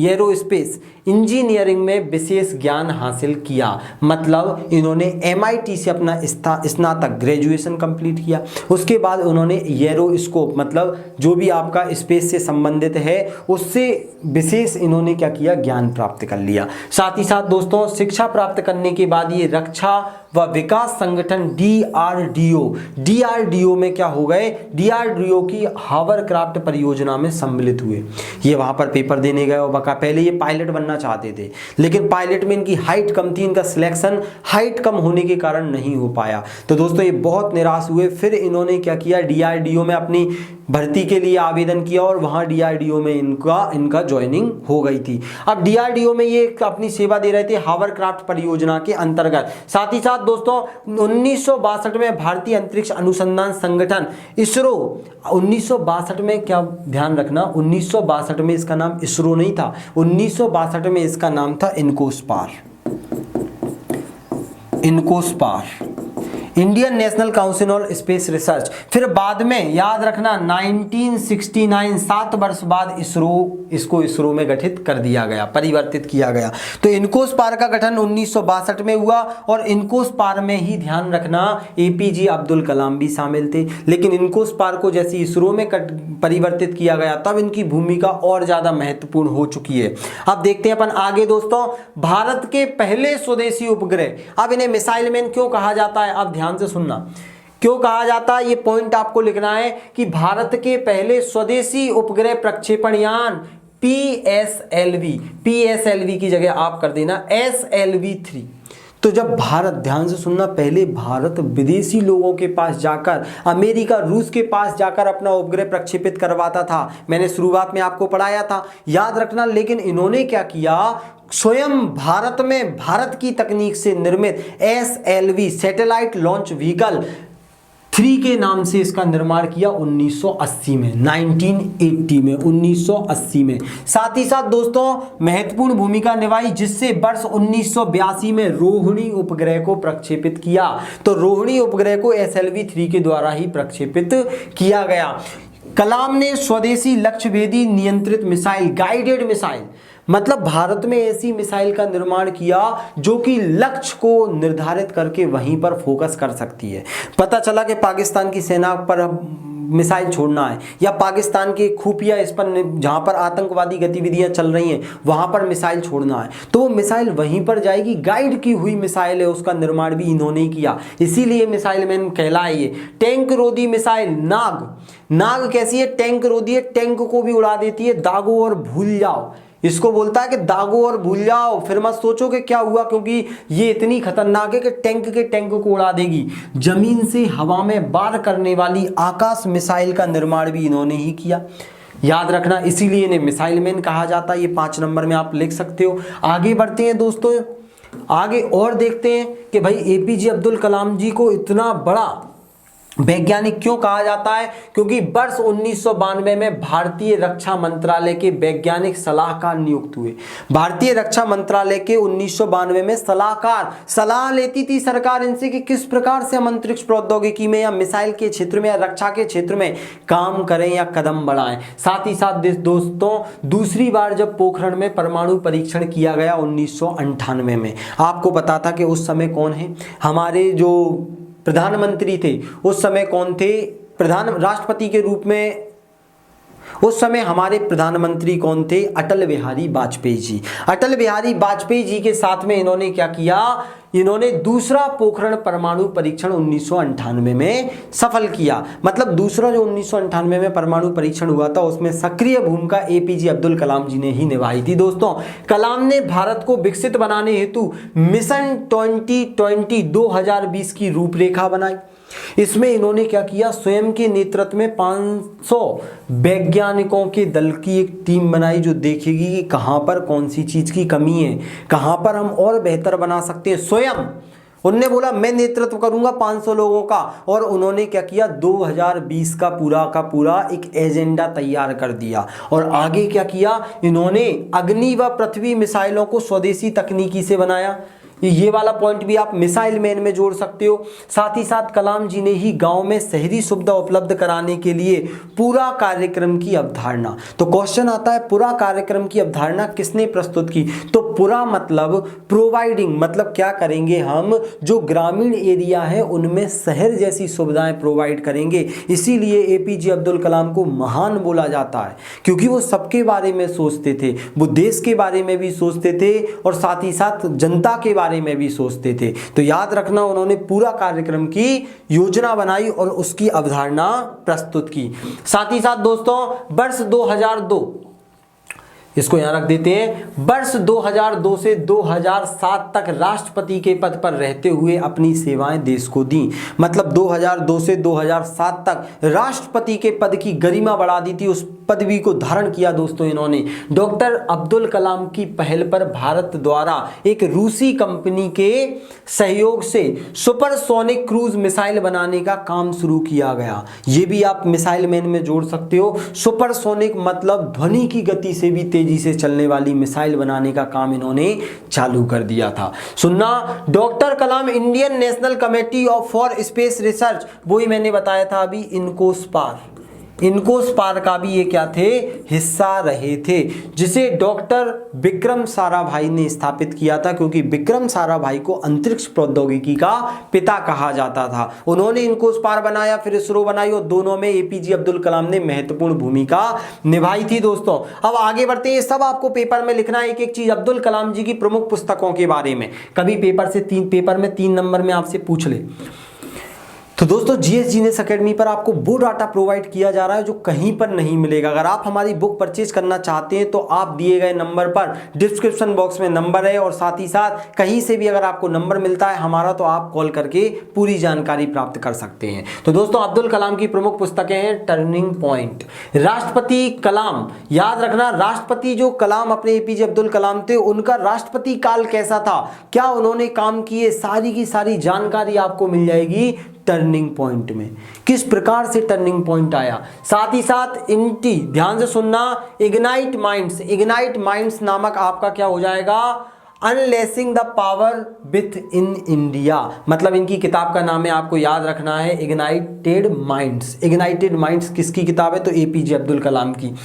एरोस्पेस इंजीनियरिंग में विशेष ज्ञान हासिल किया, मतलब इन्होंने MIT से अपना स्नातक ग्रेजुएशन कंप्लीट किया। उसके बाद उन्होंने एरोस्कोप, मतलब जो भी आपका स्पेस से संबंधित है उससे विशेष इन्होंने क्या किया, ज्ञान प्राप्त कर लिया। साथ ही साथ दोस्तों, शिक्षा प्राप्त करने के बाद ये रक्षा व विकास संगठन DRDO। DRDO में क्या हो गए, DRDO की हावरक्राफ्ट परियोजना में सम्मिलित हुए। ये वहां पर पेपर देने गए और पहले ये पायलट बनना चाहते थे, लेकिन पायलट में इनकी हाइट कम थी, इनका सिलेक्शन हाइट कम होने के कारण नहीं हो पाया। तो दोस्तों ये बहुत निराश हुए। फिर इन्होंने क्या किया, DRDO में अपनी भर्ती के लिए आवेदन किया और वहां DRDO में इनका ज्वाइनिंग हो गई थी। अब DRDO में ये अपनी सेवा दे रहे थे हावरक्राफ्ट परियोजना के अंतर्गत। साथ ही साथ दोस्तों 1962 में भारतीय अंतरिक्ष अनुसंधान संगठन इसरो, 1962 में क्या ध्यान रखना, 1962 में इसका नाम इसरो नहीं था, 1962 में इसका नाम था INCOSPAR, Indian National Council on Space Research. फिर बाद में याद रखना 1969, 7 वर्ष बाद इसरो में गठित कर दिया गया, परिवर्तित किया गया। तो इनकोस्पार का गठन 1962 में हुआ और इनकोस्पार में ही ध्यान रखना APJ अब्दुल कलाम भी शामिल थे। लेकिन इनकोस्पार को जैसे इसरो में परिवर्तित किया गया तब इनकी भूमिका और ज्यादा महत्वपूर्ण हो चुकी है। अब देखते हैं अपन आगे दोस्तों, भारत के पहले स्वदेशी उपग्रह। अब इन्हें मिसाइल मैन क्यों कहा जाता है, अब ध्यान से सुनना, क्यों कहा जाता है ये पॉइंट आपको लिखना है कि भारत के पहले स्वदेशी उपग्रह प्रक्षेपण यान PSLV की जगह आप कर देना SLV-3। तो जब भारत, ध्यान से सुनना, पहले भारत विदेशी लोगों के पास जाकर, अमेरिका रूस के पास जाकर अपना उपग्रह प्रक्षेपित करवाता था। मैंने शुरुआत में आपको पढ़ाया था, याद रखना। लेकिन इन्होंने क्या किया, स्वयं भारत में भारत की तकनीक से निर्मित SLV सैटेलाइट लॉन्च व्हीकल 3 के नाम से इसका निर्माण किया 1980 में, 1980 में। साथ ही साथ दोस्तों महत्वपूर्ण भूमिका निभाई, जिससे वर्ष 1982 में रोहिणी उपग्रह को प्रक्षेपित किया। तो रोहिणी उपग्रह को SLV-3 के द्वारा ही प्रक्षेपित किया गया। कलाम ने स्वदेशी लक्ष्यभेदी नियंत्रित मिसाइल, गाइडेड मिसाइल, मतलब भारत में ऐसी मिसाइल का निर्माण किया जो कि लक्ष्य को निर्धारित करके वहीं पर फोकस कर सकती है। पता चला कि पाकिस्तान की सेना पर मिसाइल छोड़ना है या पाकिस्तान के खुफिया इस पर जहां पर आतंकवादी गतिविधियां चल रही हैं वहां पर मिसाइल छोड़ना है, तो वो मिसाइल वहीं पर जाएगी। गाइड की हुई मिसाइल है, उसका निर्माण भी इन्होंने ही किया, इसीलिए मिसाइल मैन कहलाए ये। टैंक रोधी मिसाइल नाग कैसी है, टैंक रोधी है, टैंक को भी उड़ा देती है। दागो और भूल जाओ, इसको बोलता है कि दागो और भूल जाओ, फिर मत सोचो कि क्या हुआ, क्योंकि ये इतनी खतरनाक है कि टैंक को उड़ा देगी। जमीन से हवा में वार करने वाली आकाश मिसाइल का निर्माण भी इन्होंने ही किया, याद रखना, इसीलिए इन्हें मिसाइल मैन कहा जाता है। ये 5 नंबर में आप लिख सकते हो। आगे बढ़ते हैं दोस्तों, आगे और देखते हैं कि भाई APJ अब्दुल कलाम जी को इतना बड़ा वैज्ञानिक क्यों कहा जाता है, क्योंकि वर्ष 1992 में भारतीय रक्षा मंत्रालय के वैज्ञानिक सलाहकार नियुक्त हुए। भारतीय रक्षा मंत्रालय के 1992 में सलाह लेती थी सरकार इनसे कि किस प्रकार से हम अंतरिक्ष प्रौद्योगिकी में या मिसाइल के क्षेत्र में या रक्षा के क्षेत्र में काम करें या कदम बढ़ाएं। साथ ही साथ दोस्तों दूसरी बार जब पोखरण में परमाणु परीक्षण किया गया 1998 में, आपको पता था कि उस समय कौन है हमारे जो प्रधानमंत्री थे, उस समय कौन थे, राष्ट्रपति के रूप में उस समय हमारे प्रधानमंत्री कौन थे, अटल बिहारी वाजपेयी जी। अटल बिहारी वाजपेयी जी के साथ में इन्होंने क्या किया, इन्होंने दूसरा पोखरण परमाणु परीक्षण 1998 में सफल किया। मतलब दूसरा जो 1998 में परमाणु परीक्षण हुआ था उसमें सक्रिय भूमिका APJ अब्दुल कलाम जी ने ही निभाई थी। दोस्तों कलाम ने भारत को विकसित बनाने हेतु मिशन 2020 की रूपरेखा बनाई। इसमें इन्होंने क्या किया, स्वयं के नेतृत्व में 500 वैज्ञानिकों के दल की एक टीम बनाई जो देखेगी कि कहां पर कौन सी चीज की कमी है, कहां पर हम और बेहतर बना सकते हैं। स्वयं उन्होंने बोला मैं नेतृत्व करूंगा 500 लोगों का, और उन्होंने क्या किया 2020 का पूरा एक एजेंडा तैयार कर दिया। और आगे क्या किया, इन्होंने अग्नि व पृथ्वी मिसाइलों को स्वदेशी तकनीकी से बनाया। ये वाला पॉइंट भी आप मिसाइल मैन में जोड़ सकते हो। साथ ही साथ कलाम जी ने ही गांव में शहरी सुविधा उपलब्ध कराने के लिए पूरा कार्यक्रम की अवधारणा। तो क्वेश्चन आता है पूरा कार्यक्रम की अवधारणा किसने प्रस्तुत की, तो पूरा मतलब प्रोवाइडिंग, मतलब क्या करेंगे हम, जो ग्रामीण एरिया है उनमें शहर जैसी सुविधाएं प्रोवाइड करेंगे। इसीलिए APJ अब्दुल कलाम को महान बोला जाता है, क्योंकि वो सबके बारे में सोचते थे, वो देश के बारे में भी सोचते थे और साथ ही साथ जनता के बारे बारे में भी सोचते थे। तो याद रखना, उन्होंने पूरा कार्यक्रम की योजना बनाई और उसकी अवधारणा प्रस्तुत की। साथ ही साथ दोस्तों वर्ष 2002, इसको यहां रख देते हैं, वर्ष 2002 से 2007 तक राष्ट्रपति के पद पर रहते हुए अपनी सेवाएं देश को दी। मतलब 2002 से 2007 तक राष्ट्रपति के पद की गरिमा बढ़ा दी थी, उस पदवी को धारण किया दोस्तों इन्होंने। डॉक्टर अब्दुल कलाम की पहल पर भारत द्वारा एक रूसी कंपनी के सहयोग से सुपरसोनिक क्रूज मिसाइल बनाने का काम शुरू किया गया। ये भी आप मिसाइल मैन में जोड़ सकते हो। सुपरसोनिक मतलब ध्वनि की गति से भी तेजी से चलने वाली मिसाइल बनाने का काम इन्होंने चालू कर दिया था। सुनना, doctor Kalam Indian national committee of for space research, वही मैंने बताया था अभी, इनकोस्पार का भी ये क्या थे, हिस्सा रहे थे, जिसे डॉक्टर विक्रम साराभाई ने स्थापित किया था, क्योंकि विक्रम साराभाई को अंतरिक्ष प्रौद्योगिकी का पिता कहा जाता था। उन्होंने इनकोस्पार बनाया, फिर इसरो बनाई, और दोनों में एपीजे अब्दुल कलाम ने महत्वपूर्ण भूमिका निभाई थी दोस्तों। अब आगे बढ़ते हैं, ये सब आपको पेपर में लिखना है, एक एक चीज अब्दुल कलाम जी की प्रमुख पुस्तकों के बारे में। कभी पेपर में 3 नंबर में आपसे पूछ ले। तो दोस्तों जीएस जीनियस एकेडमी पर आपको वो डाटा प्रोवाइड किया जा रहा है जो कहीं पर नहीं मिलेगा। अगर आप हमारी बुक परचेज करना चाहते हैं तो आप दिए गए नंबर पर, डिस्क्रिप्शन बॉक्स में नंबर है, और साथ ही साथ कहीं से भी अगर आपको नंबर मिलता है हमारा, तो आप कॉल करके पूरी जानकारी प्राप्त कर सकते हैं। तो दोस्तों अब्दुल कलाम की प्रमुख पुस्तकें हैं, टर्निंग पॉइंट, राष्ट्रपति कलाम, याद रखना राष्ट्रपति जो कलाम अपने एपीजे अब्दुल कलाम थे, उनका राष्ट्रपति काल कैसा था, क्या उन्होंने काम किए, सारी की सारी जानकारी आपको मिल जाएगी टर्निंग पॉइंट में, किस प्रकार से टर्निंग पॉइंट आया। साथ ही साथ इनटी, ध्यान से सुनना, इग्नाइट माइंड्स नामक आपका क्या हो जाएगा, unleashing the power within India इंडिया, मतलब इनकी किताब का नाम है, आपको याद रखना है, इग्नाइटेड माइंड्स किसकी किताब है, तो एपीजे अब्दुल कलाम की।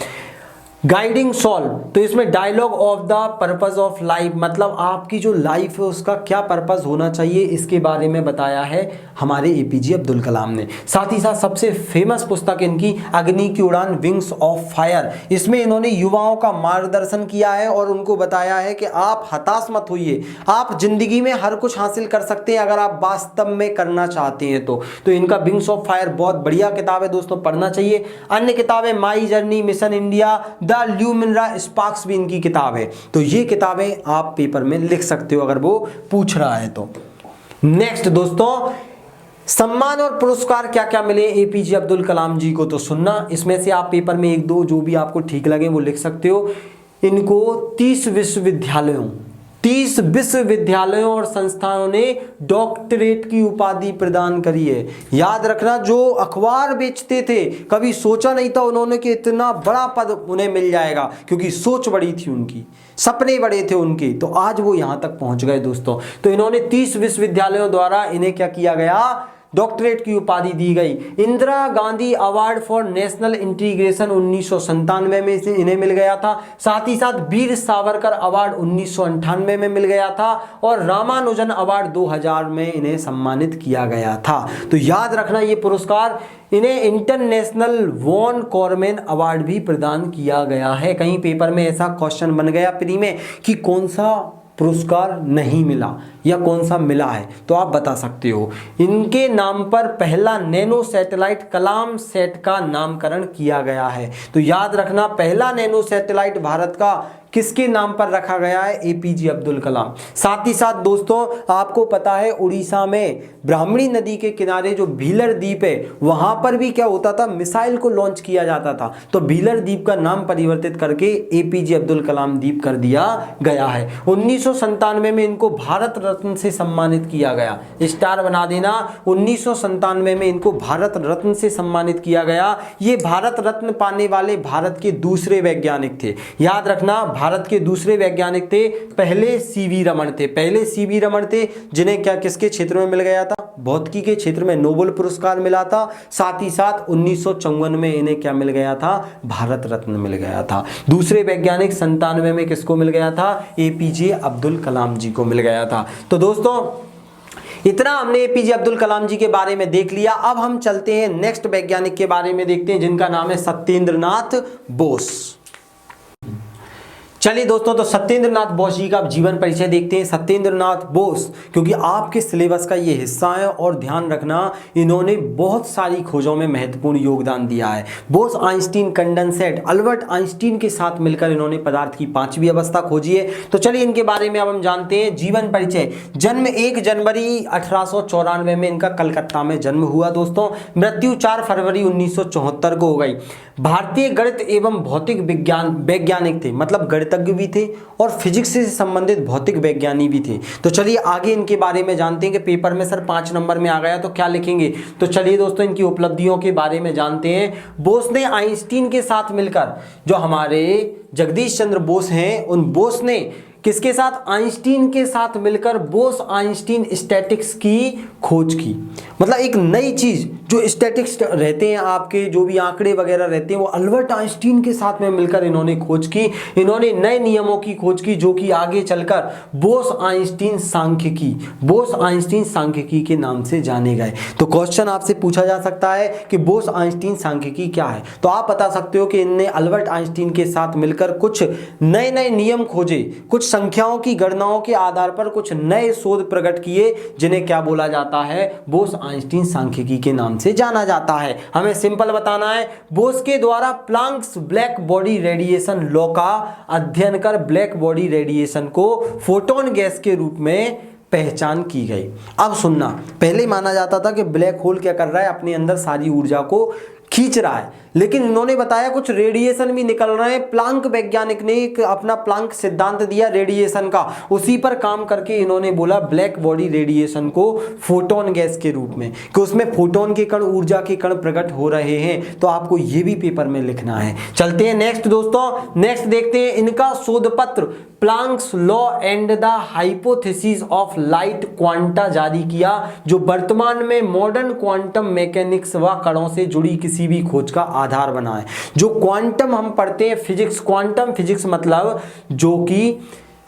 गाइडिंग सोल, तो इसमें dialogue of the purpose of life, मतलब आपकी जो लाइफ है उसका क्या पर्पस होना चाहिए, इसके बारे में बताया है हमारे एपीजे अब्दुल कलाम ने। साथ ही साथ सबसे फेमस पुस्तक इनकी अग्नि की उड़ान, विंग्स ऑफ फायर, इसमें इन्होंने युवाओं का मार्गदर्शन किया है और उनको बताया है कि आप हताश मत होइए, आप जिंदगी में हर कुछ हासिल कर सकते हैं अगर आप वास्तव में करना चाहते हैं तो इनका विंग्स ऑफ फायर बहुत बढ़िया किताब है दोस्तों, पढ़ना चाहिए। अन्य किताबें my journey, mission India, the luminous sparks भी इनकी किताब है। तो ये किताबें आप पेपर में लिख सकते हो अगर वो पूछ रहा है तो। नेक्स्ट दोस्तों, सम्मान और पुरस्कार क्या क्या मिले एपीजे अब्दुल कलाम जी को, तो सुनना, इसमें से आप पेपर में 1-2 जो भी आपको ठीक लगे वो लिख सकते हो। इनको 30 विश्वविद्यालयों और संस्थानों ने डॉक्टरेट की उपाधि प्रदान करी है। याद रखना, जो अखबार बेचते थे कभी सोचा नहीं था उन्होंने कि इतना बड़ा पद उन्हें मिल जाएगा, क्योंकि सोच बड़ी थी उनकी, सपने बड़े थे उनके, तो आज वो यहां तक पहुंच गए दोस्तों। तो इन्होंने 30 विश्वविद्यालयों द्वारा इन्हें क्या किया गया, डॉक्टरेट की उपाधि दी गई। Indira Gandhi award for national integration 1997 में इन्हें मिल गया था। साथ ही साथ वीर सावरकर अवार्ड 1998 में मिल गया था, और रामानुजन अवार्ड 2000 में इन्हें सम्मानित किया गया था। तो याद रखना ये पुरस्कार, इन्हें इंटरनेशनल वॉन कॉर्मेन अवार्ड भी प्रदान किया गया है। कहीं पेपर में ऐसा क्वेश्चन बन गया प्री में कि कौन सा पुरस्कार नहीं मिला या कौन सा मिला है, तो आप बता सकते हो। इनके नाम पर पहला नैनो सैटेलाइट कलाम सेट का नामकरण किया गया है। तो याद रखना, पहला नैनो सैटेलाइट भारत का किसके नाम पर रखा गया है, एपीजे अब्दुल कलाम। साथ ही साथ दोस्तों आपको पता है उड़ीसा में ब्राह्मणी नदी के किनारे जो भीलर द्वीप है, वहां पर भी क्या होता था, मिसाइल को लॉन्च किया जाता था। तो भीलर द्वीप का नाम परिवर्तित करके एपीजे अब्दुल कलाम द्वीप कर दिया गया है। 1997 में इनको भारत रत्न से सम्मानित किया गया, स्टार बना देना। 1997 में इनको भारत रत्न से सम्मानित किया गया। ये भारत रत्न पाने वाले भारत के दूसरे वैज्ञानिक थे। याद रखना, भारत के दूसरे वैज्ञानिक थे, पहले सीवी रमन थे, जिन्हें क्या किसके क्षेत्र में मिल गया था, भौतिकी के क्षेत्र में नोबेल पुरस्कार मिला था। साथ ही साथ 1954 में इन्हें क्या मिल गया था, भारत रत्न मिल गया था। दूसरे वैज्ञानिक 97 में किसको मिल गया था, एपीजे अब्दुल कलाम जी को मिल गया था। तो दोस्तों इतना हमने एपीजे अब्दुल कलाम जी के बारे में देख लिया। अब हम चलते हैं नेक्स्ट वैज्ञानिक के बारे में देखते हैं, जिनका नाम है सत्येंद्र नाथ बोस। चलिए दोस्तों, तो सत्येंद्र नाथ बोस जी का जीवन परिचय देखते हैं। सत्येंद्र नाथ बोस, क्योंकि आपके सिलेबस का ये हिस्सा है और ध्यान रखना, इन्होंने बहुत सारी खोजों में महत्वपूर्ण योगदान दिया है। Bose Einstein condensate, Albert Einstein के साथ मिलकर इन्होंने पदार्थ की पांचवी अवस्था खोजी है। तो चलिए इनके बारे में अब हम जानते हैं। जीवन परिचय, जन्म 1 जनवरी 1894 में इनका कलकत्ता में जन्म हुआ दोस्तों। मृत्यु 4 फरवरी 1974 को हो गई। भारतीय गणित एवं भौतिक विज्ञान वैज्ञानिक थे, मतलब गणितज्ञ भी थे और फिजिक्स से संबंधित भौतिक वैज्ञानिक भी थे। तो चलिए आगे इनके बारे में जानते हैं कि पेपर में सर 5 नंबर में आ गया तो क्या लिखेंगे। तो चलिए दोस्तों, इनकी उपलब्धियों के बारे में जानते हैं। बोस ने आइंस्टीन के साथ मिलकर, जो हमारे जगदीश चंद्र बोस हैं, उन बोस ने किसके साथ, आइंस्टीन के साथ मिलकर बोस आइंस्टीन स्टैटिक्स की खोज की। मतलब एक नई चीज, जो स्टैटिक्स रहते हैं आपके, जो भी आंकड़े वगैरह रहते हैं, वो अल्बर्ट आइंस्टीन के साथ में मिलकर इन्होंने खोज की। इन्होंने नए नियमों की खोज की, जो कि आगे चलकर बोस आइंस्टीन सांख्यिकी के नाम से जाने गए। तो क्वेश्चन आपसे पूछा जा सकता है कि बोस आइंस्टीन सांख्यिकी क्या है। तो आप बता सकते हो कि इनने अल्बर्ट आइंस्टीन के साथ मिलकर कुछ नए नए नियम खोजे, कुछ संख्याओं की गणनाओं के आधार पर कुछ नए शोध प्रकट किए, जिन्हें क्या बोला जाता है, बोस आइंस्टीन सांख्यिकी के नाम से जाना जाता है। हमें सिंपल बताना है। बोस के द्वारा Planck's black body radiation law का अध्ययन कर ब्लैक बॉडी रेडिएशन को फोटोन गैस के रूप में पहचान की गई। अब सुनना, पहले माना जाता था कि ब्लैक होल क्या कर रहा है, अपने अंदर सारी ऊर्जा को खींच रहा है, लेकिन इन्होंने बताया कुछ रेडिएशन भी निकल रहे हैं। प्लांक वैज्ञानिक ने एक अपना प्लांक सिद्धांत दिया रेडिएशन का, उसी पर काम करके इन्होंने बोला ब्लैक बॉडी रेडिएशन को फोटोन गैस के रूप में, कि उसमें फोटोन के कण, ऊर्जा के कण प्रकट हो रहे हैं। तो आपको ये भी पेपर में लिखना है। चलते हैं नेक्स्ट दोस्तों, नेक्स्ट देखते हैं इनका शोध पत्र, Planck's law and the hypothesis of light quanta जारी किया, जो वर्तमान में मॉडर्न क्वांटम मैकेनिक्स व कणों से जुड़ी किसी भी खोज का आधार बना है। जो क्वांटम हम पढ़ते हैं फिजिक्स, क्वांटम फिजिक्स मतलब जो कि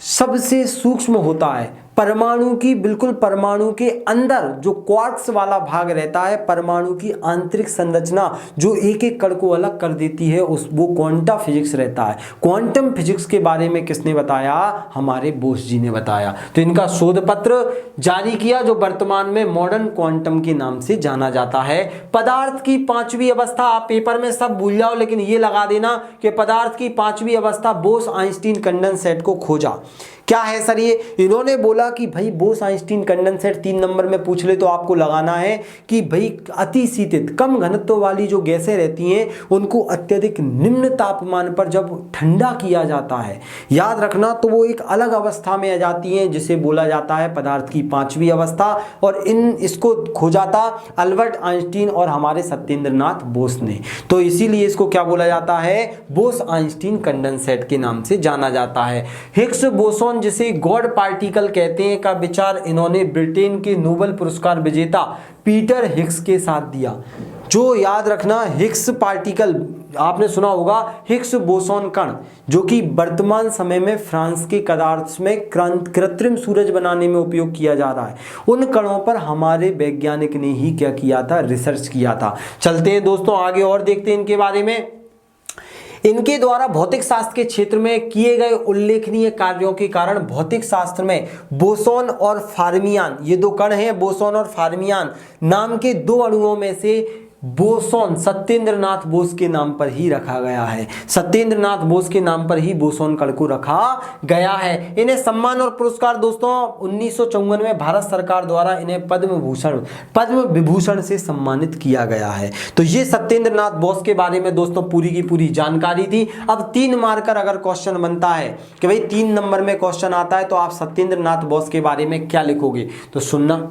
सबसे सूक्ष्म होता है, परमाणु की, बिल्कुल परमाणु के अंदर जो क्वार्क्स वाला भाग रहता है, परमाणु की आंतरिक संरचना जो एक एक कण को अलग कर देती है, उस वो क्वांटम फिजिक्स रहता है। क्वांटम फिजिक्स के बारे में किसने बताया, हमारे बोस जी ने बताया। तो इनका शोध पत्र जारी किया, जो वर्तमान में मॉडर्न क्वांटम के नाम से जाना जाता है। पदार्थ की पांचवी अवस्था, आप पेपर में सब भूल जाओ, लेकिन ये लगा देना कि पदार्थ की पांचवी अवस्था बोस आइंस्टीन कंडेंसेट को खोजा। क्या है सर ये, इन्होंने बोला कि भाई बोस आइंस्टीन कंडेंसेट 3 नंबर में पूछ ले तो आपको लगाना है कि भाई अति शीतित, कम घनत्व वाली जो गैसें रहती हैं, उनको अत्यधिक निम्न तापमान पर जब ठंडा किया जाता है, याद रखना, तो वो एक अलग अवस्था में आ जाती हैं, जिसे बोला जाता है पदार्थ की पांचवी अवस्था। और इसको खोजा था अल्बर्ट आइंस्टीन और हमारे सत्येंद्र नाथ बोस ने। तो इसीलिए इसको क्या बोला जाता है, बोस आइंस्टीन कंडेंसेट के नाम से जाना जाता है। हिग्स बोसोन, जिसे गॉड पार्टिकल कहते हैं, का विचार इन्होंने ब्रिटेन के नोबेल पुरस्कार विजेता पीटर हिग्स के साथ दिया। जो याद रखना, हिग्स पार्टिकल आपने सुना होगा, हिग्स बोसोन कण, जो कि वर्तमान समय में फ्रांस के पदार्थ में कृत्रिम सूरज बनाने में उपयोग किया जा रहा है, उन कणों पर हमारे वैज्ञानिक ने ही क्या किया था, रिसर्च किया था। चलते हैं दोस्तों आगे और देखते हैं इनके बारे में। इनके द्वारा भौतिक शास्त्र के क्षेत्र में किए गए उल्लेखनीय कार्यों के कारण भौतिक शास्त्र में बोसोन और फार्मियान, ये 2 कण हैं, बोसोन और फार्मियान नाम के 2 अणुओं में से बोसोन सत्येंद्र नाथ बोस के नाम पर ही रखा गया है। सत्येंद्र नाथ बोस के नाम पर ही बोसोन कण को रखा गया है। इन्हें सम्मान और पुरस्कार दोस्तों 1954 में भारत सरकार द्वारा इन्हें पद्म विभूषण से सम्मानित किया गया है। तो ये सत्येंद्र नाथ बोस के बारे में दोस्तों पूरी की पूरी जानकारी थी। अब 3 मार्कर अगर क्वेश्चन बनता है कि भाई 3 नंबर में क्वेश्चन आता है तो आप सत्येंद्र नाथ बोस के बारे में क्या लिखोगे, तो सुनना,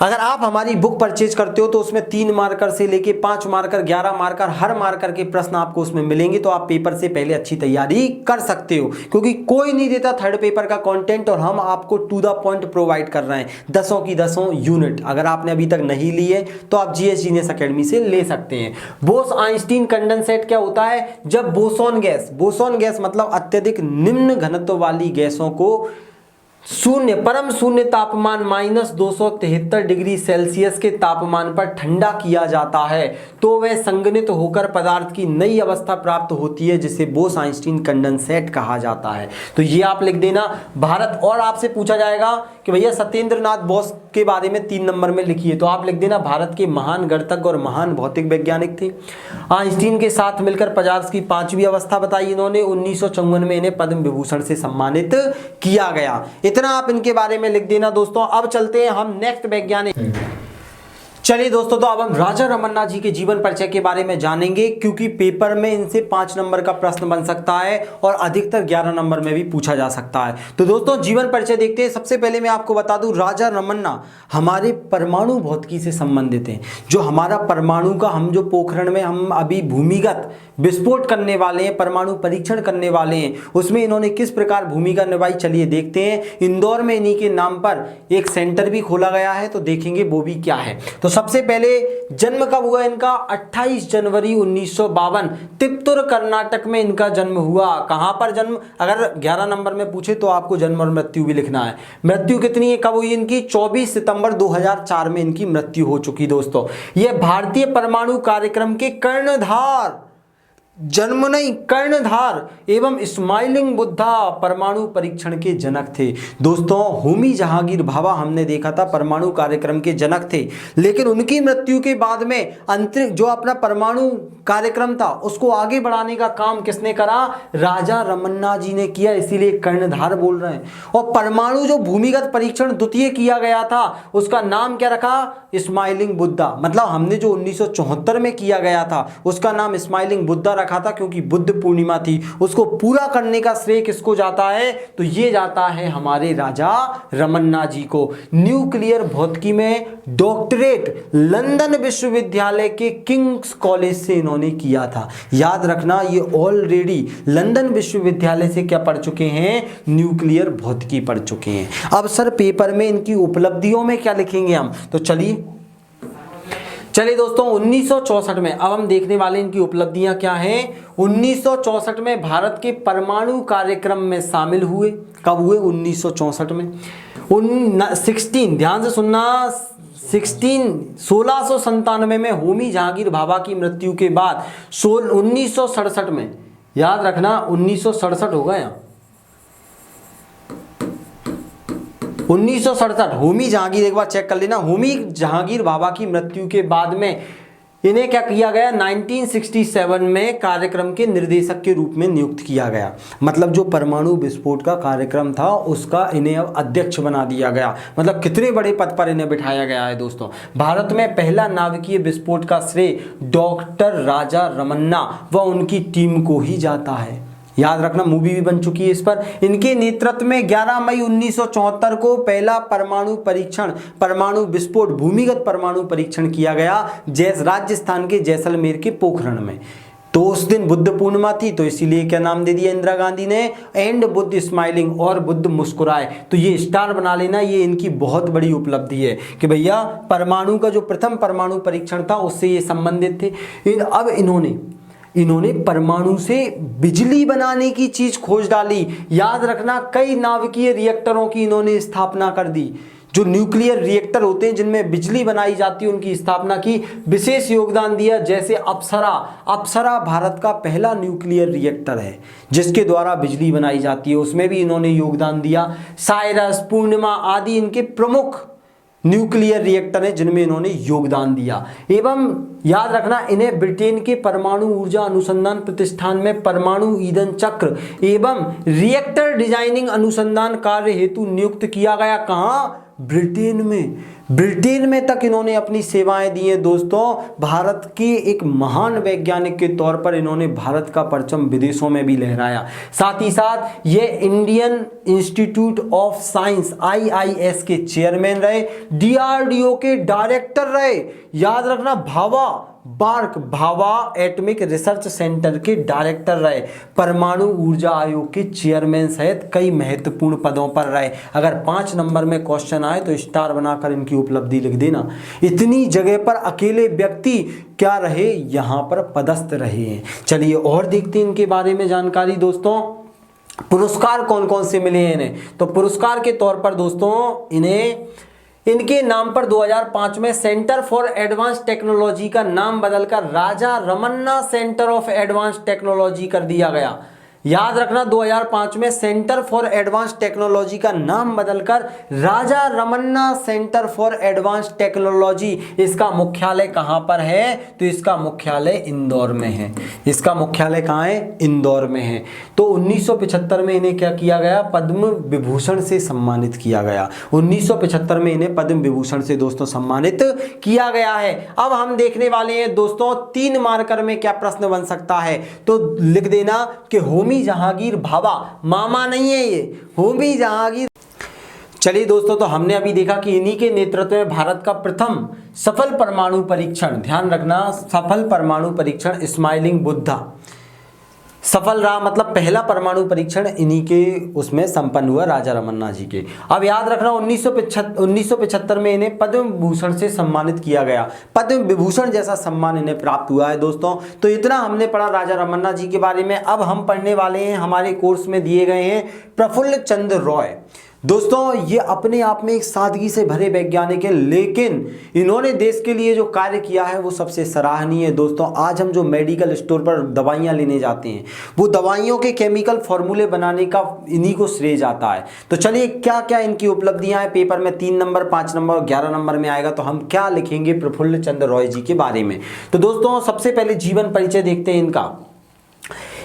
अगर आप हमारी बुक परचेज करते हो तो उसमें 3 मार्कर से लेके 5 मार्कर, 11 मार्कर, हर मार्कर के प्रश्न आपको उसमें मिलेंगे। तो आप पेपर से पहले अच्छी तैयारी कर सकते हो, क्योंकि कोई नहीं देता थर्ड पेपर का कंटेंट और हम आपको टू द पॉइंट प्रोवाइड कर रहे हैं। 10 की 10 यूनिट अगर आपने अभी तक नहीं ली है तो आप जीएस जीनियस अकेडमी से ले सकते हैं। बोस आइंस्टीन कंडेंसेट क्या होता है, जब बोसोन गैस मतलब अत्यधिक निम्न घनत्व वाली गैसों को शून्य परम शून्य तापमान -273 डिग्री सेल्सियस के तापमान पर ठंडा किया जाता है तो वह संघनित होकर पदार्थ की नई अवस्था प्राप्त होती है जिसे बोस आइंस्टीन कंडेंसेट कहा जाता है। तो ये आप लिख देना भारत। और आपसे पूछा जाएगा कि भैया सत्येंद्र नाथ बोस के बारे में 3 नंबर में लिखिए, तो आप लिख देना भारत के महान गणितज्ञ और महान भौतिक वैज्ञानिक थे। आइंस्टीन के साथ मिलकर पदार्थ की 5वीं अवस्था बताई इन्होंने। 1954 में इन्हें पद्म विभूषण से सम्मानित किया गया। इतना आप इनके बारे में लिख देना दोस्तों। अब चलते हैं हम नेक्स्ट वैज्ञानिक। चलिए दोस्तों, तो अब हम राजा रमन्ना जी के जीवन परिचय के बारे में जानेंगे, क्योंकि पेपर में इनसे 5 नंबर का प्रश्न बन सकता है और अधिकतर 11 नंबर में भी पूछा जा सकता है। तो दोस्तों जीवन परिचय देखते हैं। सबसे पहले मैं आपको बता दूं, राजा रमन्ना हमारे परमाणु भौतिकी से संबंधित हैं। जो हमारा परमाणु का हम जो पोखरण में हम अभी भूमिगत विस्फोट करने वाले हैं, परमाणु परीक्षण करने वाले हैं, उसमें इन्होंने किस प्रकार भूमिका निभाई चलिए देखते हैं। इंदौर में इन्हीं के नाम पर एक सेंटर भी खोला गया है, तो देखेंगे वो भी क्या है। तो सबसे पहले जन्म कब हुआ इनका? 28 जनवरी 1952 तिप्तुर कर्नाटक में इनका जन्म हुआ। कहां पर जन्म? अगर 11 नंबर में पूछे तो आपको जन्म और मृत्यु भी लिखना है। मृत्यु कितनी है, कब हुई इनकी? 24 सितंबर 2004 में इनकी मृत्यु हो चुकी। दोस्तों ये भारतीय परमाणु कार्यक्रम के कर्णधार, जन्म नहीं कर्णधार एवं स्माइलिंग बुद्धा परमाणु परीक्षण के जनक थे। दोस्तों होमी जहांगीर भाभा हमने देखा था परमाणु कार्यक्रम के जनक थे, लेकिन उनकी मृत्यु के बाद में अंतरिक्ष जो अपना परमाणु कार्यक्रम था उसको आगे बढ़ाने का काम किसने करा? राजा रमन्ना जी ने किया, इसीलिए कर्णधार बोल रहे हैं। और परमाणु जो भूमिगत परीक्षण द्वितीय किया गया था उसका नाम क्या रखा? स्माइलिंग बुद्धा। मतलब हमने जो 1974 में किया गया था उसका नाम स्माइलिंग बुद्धा रखा था, क्योंकि बुद्ध पूर्णिमा थी। उसको पूरा करने का श्रेय किसको जाता है? तो ये जाता है हमारे राजा रमन्ना जी को। न्यूक्लियर भौतिकी में डॉक्टरेट लंदन विश्वविद्यालय के किंग्स कॉलेज से इन्होंने किया था। याद रखना ये ऑलरेडी लंदन विश्वविद्यालय से क्या पढ़ चुके हैं? न्यूक्लियर भौतिकी पढ़ चुके हैं। अब सर पेपर में इनकी उपलब्धियों में क्या लिखेंगे हम? तो चलिए दोस्तों 1964 में अब हम देखने वाले इनकी उपलब्धियां क्या हैं। 1964 में भारत के परमाणु कार्यक्रम में शामिल हुए। कब हुए? 1964 में। 16 ध्यान से सुनना, 1697 में होमी जहांगीर भाभा की मृत्यु के बाद 1967 में, याद रखना 1967 होगा यहाँ 1967 होमी जहांगीर, एक बार चेक कर लेना। होमी जहांगीर भाभा की मृत्यु के बाद में इन्हें क्या किया गया? 1967 में कार्यक्रम के निर्देशक के रूप में नियुक्त किया गया। मतलब जो परमाणु विस्फोट का कार्यक्रम था उसका इन्हें अब अध्यक्ष बना दिया गया। मतलब कितने बड़े पद पर इन्हें बिठाया गया है। दोस्तों भारत में पहला नाभिकीय विस्फोट का श्रेय डॉक्टर राजा रमन्ना व उनकी टीम को ही जाता है। याद रखना मूवी भी बन चुकी है इस पर। इनके नेतृत्व में 11 मई 1974 को पहला परमाणु परीक्षण, परमाणु विस्फोट, भूमिगत परमाणु परीक्षण किया गया राजस्थान के जैसलमेर के पोखरण में। तो उस दिन बुद्ध पूर्णिमा थी, तो इसीलिए क्या नाम दे दिया इंदिरा गांधी ने? एंड बुद्ध स्माइलिंग, और बुद्ध मुस्कुराए। तो ये स्टार बना लेना, ये इनकी बहुत बड़ी उपलब्धि है कि भैया परमाणु का जो प्रथम परमाणु परीक्षण था उससे ये संबंधित थे। अब इन्होंने परमाणु से बिजली बनाने की चीज खोज डाली। याद रखना कई नाभिकीय रिएक्टरों की इन्होंने स्थापना कर दी। जो न्यूक्लियर रिएक्टर होते हैं जिनमें बिजली बनाई जाती है उनकी स्थापना की, विशेष योगदान दिया। जैसे अप्सरा भारत का पहला न्यूक्लियर रिएक्टर है जिसके द्वारा बिजली बनाई जाती है, उसमें भी इन्होंने योगदान दिया। साइरस, पूर्णिमा आदि इनके प्रमुख न्यूक्लियर रिएक्टर हैं जिनमें इन्होंने योगदान दिया। एवं याद रखना इन्हें ब्रिटेन के परमाणु ऊर्जा अनुसंधान प्रतिष्ठान में परमाणु ईंधन चक्र एवं रिएक्टर डिजाइनिंग अनुसंधान कार्य हेतु नियुक्त किया गया। कहाँ? ब्रिटेन में तक इन्होंने अपनी सेवाएं दी हैं। दोस्तों भारत के एक महान वैज्ञानिक के तौर पर इन्होंने भारत का परचम विदेशों में भी लहराया। साथ ही साथ ये Indian institute of science IIS के चेयरमैन रहे, DRDO के डायरेक्टर रहे। याद रखना भाभा एटॉमिक रिसर्च सेंटर के डायरेक्टर रहे, परमाणु ऊर्जा आयोग के चेयरमैन सहित कई महत्वपूर्ण पदों पर रहे। अगर 5 नंबर में क्वेश्चन आए तो स्टार बनाकर इनकी उपलब्धि लिख देना। इतनी जगह पर अकेले व्यक्ति क्या रहे? यहाँ पर पदस्थ रहे हैं। चलिए और देखते हैं इनके बारे में जानकारी। दोस्तों पुरस्कार कौन कौन से मिले हैं इन्हें? तो पुरस्कार के तौर पर दोस्तों इन्हें इनके नाम पर 2005 में सेंटर फॉर एडवांस टेक्नोलॉजी का नाम बदलकर Raja Ramanna centre of advance technology कर दिया गया। याद रखना 2005 में सेंटर फॉर एडवांस टेक्नोलॉजी का नाम बदलकर Raja Ramanna centre for advance technology. इसका मुख्यालय कहां पर है? तो इसका मुख्यालय इंदौर में है। इसका मुख्यालय कहां है? इंदौर में है। तो 1975 में इन्हें क्या किया गया? पद्म विभूषण से सम्मानित किया गया। 1975 में इन्हें पद्म विभूषण से दोस्तों सम्मानित किया गया है। अब हम देखने वाले हैं दोस्तों 3 मार्कर में क्या प्रश्न बन सकता है। तो लिख देना कि होमी जहांगीर भाभा, मामा नहीं है ये, होमी जहांगीर। चलिए दोस्तों, तो हमने अभी देखा कि इन्हीं के नेतृत्व में भारत का प्रथम सफल परमाणु परीक्षण, ध्यान रखना सफल परमाणु परीक्षण स्माइलिंग बुद्धा सफल रहा, मतलब पहला परमाणु परीक्षण इन्हीं के उसमें संपन्न हुआ राजा रमन्ना जी के। अब याद रखना 1975 में इन्हें पद्म विभूषण से सम्मानित किया गया। पद्म विभूषण जैसा सम्मान इन्हें प्राप्त हुआ है दोस्तों। तो इतना हमने पढ़ा राजा रमन्ना जी के बारे में। अब हम पढ़ने वाले हैं, हमारे कोर्स में दिए गए हैं प्रफुल्ल चंद्र रॉय। दोस्तों ये अपने आप में एक सादगी से भरे वैज्ञानिक हैं, लेकिन इन्होंने देश के लिए जो कार्य किया है वो सबसे सराहनीय है। दोस्तों आज हम जो मेडिकल स्टोर पर दवाइयाँ लेने जाते हैं, वो दवाइयों के केमिकल फॉर्मूले बनाने का इन्हीं को श्रेय जाता है। तो चलिए क्या क्या इनकी उपलब्धियां हैं, पेपर में 3 नंबर, 5 नंबर और 11 नंबर में आएगा, तो हम क्या लिखेंगे प्रफुल्ल चंद्र रॉय जी के बारे में। तो दोस्तों सबसे पहले जीवन परिचय देखते हैं इनका।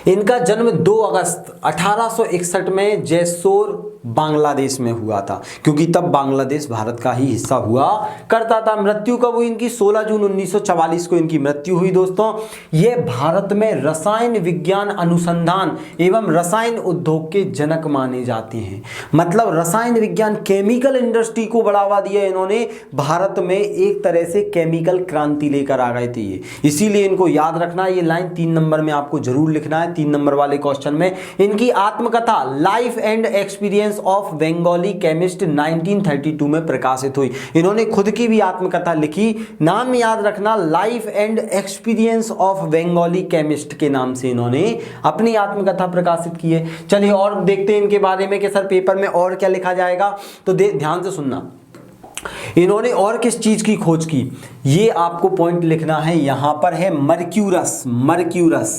इनका जन्म 2 अगस्त 1861 में जैसोर बांग्लादेश में हुआ था, क्योंकि तब बांग्लादेश भारत का ही हिस्सा हुआ करता था। मृत्यु कब हुई इनकी? 16 जून 1944 को इनकी मृत्यु हुई। दोस्तों ये भारत में रसायन विज्ञान अनुसंधान एवं रसायन उद्योग के जनक माने जाते हैं। मतलब रसायन विज्ञान, केमिकल इंडस्ट्री को बढ़ावा दिया इन्होंने। भारत में एक तरह से केमिकल क्रांति लेकर आ गए थे ये, इसीलिए इनको याद रखना। ये लाइन 3 नंबर में आपको जरूर लिखना है, 3 नंबर वाले क्वेश्चन में। इनकी आत्मकथा life and experience of Bengali chemist 1932 में प्रकाशित हुई। इन्होंने खुद की भी आत्मकथा लिखी, नाम याद रखना life and experience of Bengali chemist के नाम से इन्होंने अपनी आत्मकथा प्रकाशित की है। चलिए और देखते हैं इनके बारे में कि सर पेपर में और क्या लिखा जाएगा। तो ध्यान से सुनना, इन्होंने और किस चीज की खोज की, ये आपको पॉइंट लिखना है। यहां पर है मर्क्यूरस, मर्क्यूरस,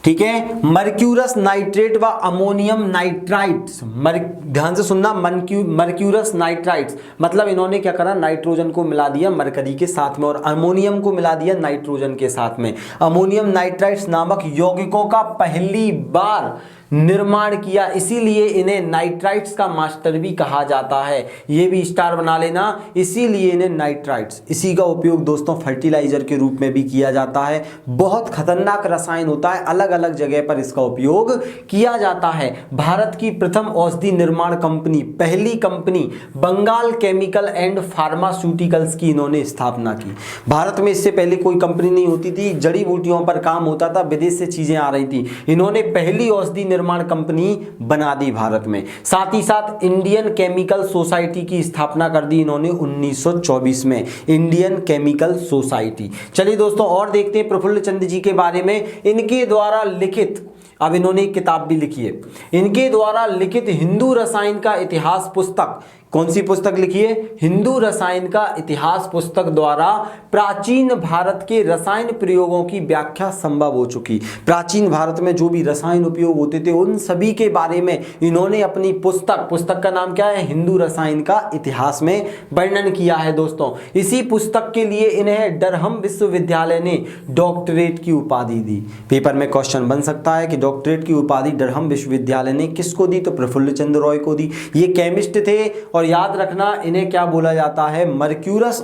ठीक है, मर्क्यूरस नाइट्रेट व अमोनियम नाइट्राइट्स। ध्यान से सुनना, मर्क्यूरस नाइट्राइट्स मतलब इन्होंने क्या करा, नाइट्रोजन को मिला दिया मरकरी के साथ में और अमोनियम को मिला दिया नाइट्रोजन के साथ में। अमोनियम नाइट्राइट्स नामक यौगिकों का पहली बार निर्माण किया, इसीलिए इन्हें नाइट्राइट्स का मास्टर भी कहा जाता है। ये भी स्टार बना लेना, इसीलिए इन्हें नाइट्राइट्स। इसी का उपयोग दोस्तों फर्टिलाइजर के रूप में भी किया जाता है। बहुत खतरनाक रसायन होता है, अलग अलग जगह पर इसका उपयोग किया जाता है। भारत की प्रथम औषधि निर्माण कंपनी, पहली company Bengal chemical and pharmaceuticals की इन्होंने स्थापना की। भारत में इससे पहले कोई कंपनी नहीं होती थी, जड़ी बूटियों पर काम होता था, विदेश से चीजें आ रही थी। इन्होंने पहली औषधि निर्माण कंपनी बना दी भारत में। साथ ही साथ इंडियन केमिकल सोसाइटी की स्थापना कर दी इन्होंने 1924 में, इंडियन केमिकल सोसाइटी। चलिए दोस्तों और देखते हैं प्रफुल्ल चंद्र जी के बारे में। इनके द्वारा लिखित, अब इन्होंने एक किताब भी लिखी है, इनके द्वारा लिखित हिंदू रसायन का इतिहास पुस्तक। कौन सी पुस्तक लिखी है? हिंदू रसायन का इतिहास पुस्तक द्वारा प्राचीन भारत के रसायन प्रयोगों की व्याख्या संभव हो चुकी। प्राचीन भारत में जो भी रसायन उपयोग होते थे उन सभी के बारे में इन्होंने अपनी पुस्तक का नाम क्या है? हिंदू रसायन का इतिहास में वर्णन किया है दोस्तों। इसी पुस्तक के लिए इन्हें डरहम विश्वविद्यालय ने डॉक्टरेट की उपाधि दी। पेपर में क्वेश्चन बन सकता है कि डॉक्टरेट की उपाधि डरहम विश्वविद्यालय ने किसको दी? तो प्रफुल्ल चंद्र रॉय को दी। ये केमिस्ट थे और याद रखना इन्हें क्या बोला जाता है? मर्क्यूरस।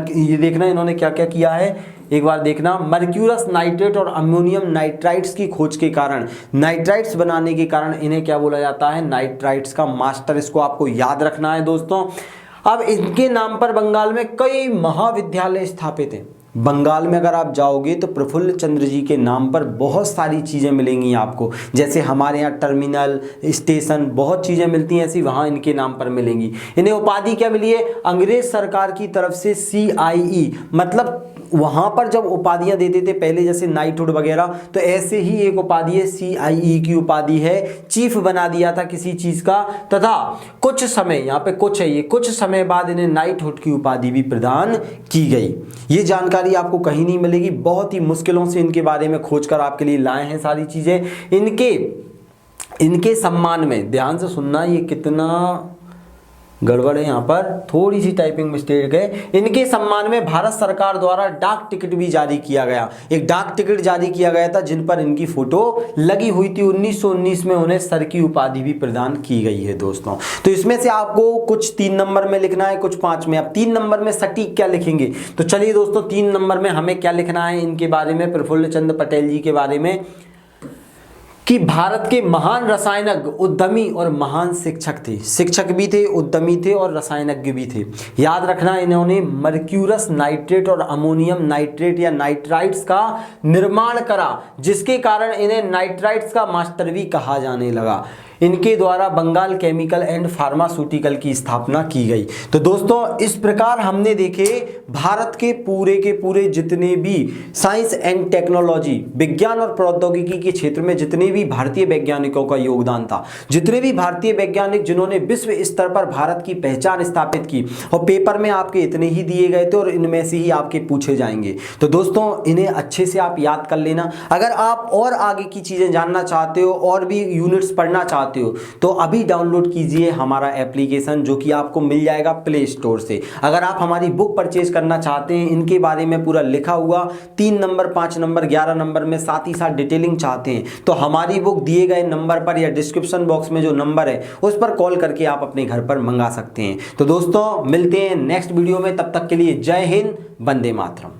ये देखना इन्होंने क्या क्या किया है, एक बार देखना। मर्क्यूरस नाइट्रेट और अमोनियम नाइट्राइट्स की खोज के कारण, नाइट्राइट्स बनाने के कारण इन्हें क्या बोला जाता है? नाइट्राइट्स का मास्टर। इसको आपको याद रखना है दोस्तों। अब इनके नाम पर बंगाल में कई महाविद्यालय स्थापित हैं। बंगाल में अगर आप जाओगे तो प्रफुल्ल चंद्र जी के नाम पर बहुत सारी चीज़ें मिलेंगी आपको, जैसे हमारे यहाँ टर्मिनल, स्टेशन, बहुत चीज़ें मिलती हैं ऐसी, वहाँ इनके नाम पर मिलेंगी। इन्हें उपाधि क्या मिली है? अंग्रेज सरकार की तरफ से CIE मतलब वहाँ पर जब उपाधियाँ देते थे पहले जैसे नाइटहुड वगैरह, तो ऐसे ही एक उपाधि है CIE की उपाधि है, चीफ बना दिया था किसी चीज़ का, तथा कुछ समय, यहाँ पे कुछ है, ये कुछ समय बाद इन्हें नाइटहुड की उपाधि भी प्रदान की गई। ये जानकारी आपको कहीं नहीं मिलेगी, बहुत ही मुश्किलों से इनके बारे में खोज कर आपके लिए लाए हैं सारी चीज़ें। इनके सम्मान में, ध्यान से सुनना, ये कितना गड़बड़ है, यहाँ पर थोड़ी सी टाइपिंग मिस्टेक है। इनके सम्मान में भारत सरकार द्वारा डाक टिकट भी जारी किया गया, एक डाक टिकट जारी किया गया था जिन पर इनकी फोटो लगी हुई थी। 1919 में उन्हें सर की उपाधि भी प्रदान की गई है दोस्तों। तो इसमें से आपको कुछ 3 नंबर में लिखना है, कुछ 5 में। अब 3 नंबर में सटीक क्या लिखेंगे, तो चलिए दोस्तों 3 नंबर में हमें क्या लिखना है इनके बारे में, प्रफुल्ल चंद्र पटेल जी के बारे में, कि भारत के महान रसायनज्ञ, उद्यमी और महान शिक्षक थे। शिक्षक भी थे, उद्यमी थे और रसायनज्ञ भी थे। याद रखना, इन्होंने मर्क्यूरस नाइट्रेट और अमोनियम नाइट्रेट या नाइट्राइट्स का निर्माण करा, जिसके कारण इन्हें नाइट्राइट्स का मास्टर भी कहा जाने लगा। इनके द्वारा बंगाल केमिकल एंड फार्मास्यूटिकल की स्थापना की गई। तो दोस्तों इस प्रकार हमने देखे भारत के पूरे जितने भी साइंस एंड टेक्नोलॉजी, विज्ञान और प्रौद्योगिकी के क्षेत्र में जितने भी भारतीय वैज्ञानिकों का योगदान था, जितने भी भारतीय वैज्ञानिक जिन्होंने विश्व स्तर पर भारत की पहचान स्थापित की, और पेपर में आपके इतने ही दिए गए थे और इनमें से ही आपके पूछे जाएंगे। तो दोस्तों इन्हें अच्छे से आप याद कर लेना। अगर आप और आगे की चीजें जानना चाहते हो और भी यूनिट्स पढ़ना चाहते हो, तो अभी डाउनलोड कीजिए हमारा एप्लीकेशन, जो कि आपको मिल जाएगा प्ले स्टोर से। अगर आप हमारी बुक परचेज करना चाहते हैं, इनके बारे में पूरा लिखा हुआ 3 नंबर, 5 नंबर, 11 नंबर में साथ ही साथ डिटेलिंग चाहते हैं, तो हमारी बुक दिए गए नंबर पर या डिस्क्रिप्शन बॉक्स में जो नंबर है उस पर कॉल करके आप अपने घर पर मंगा सकते हैं। तो दोस्तों मिलते हैं नेक्स्ट वीडियो में, तब तक के लिए जय हिंद, वंदे मातरम।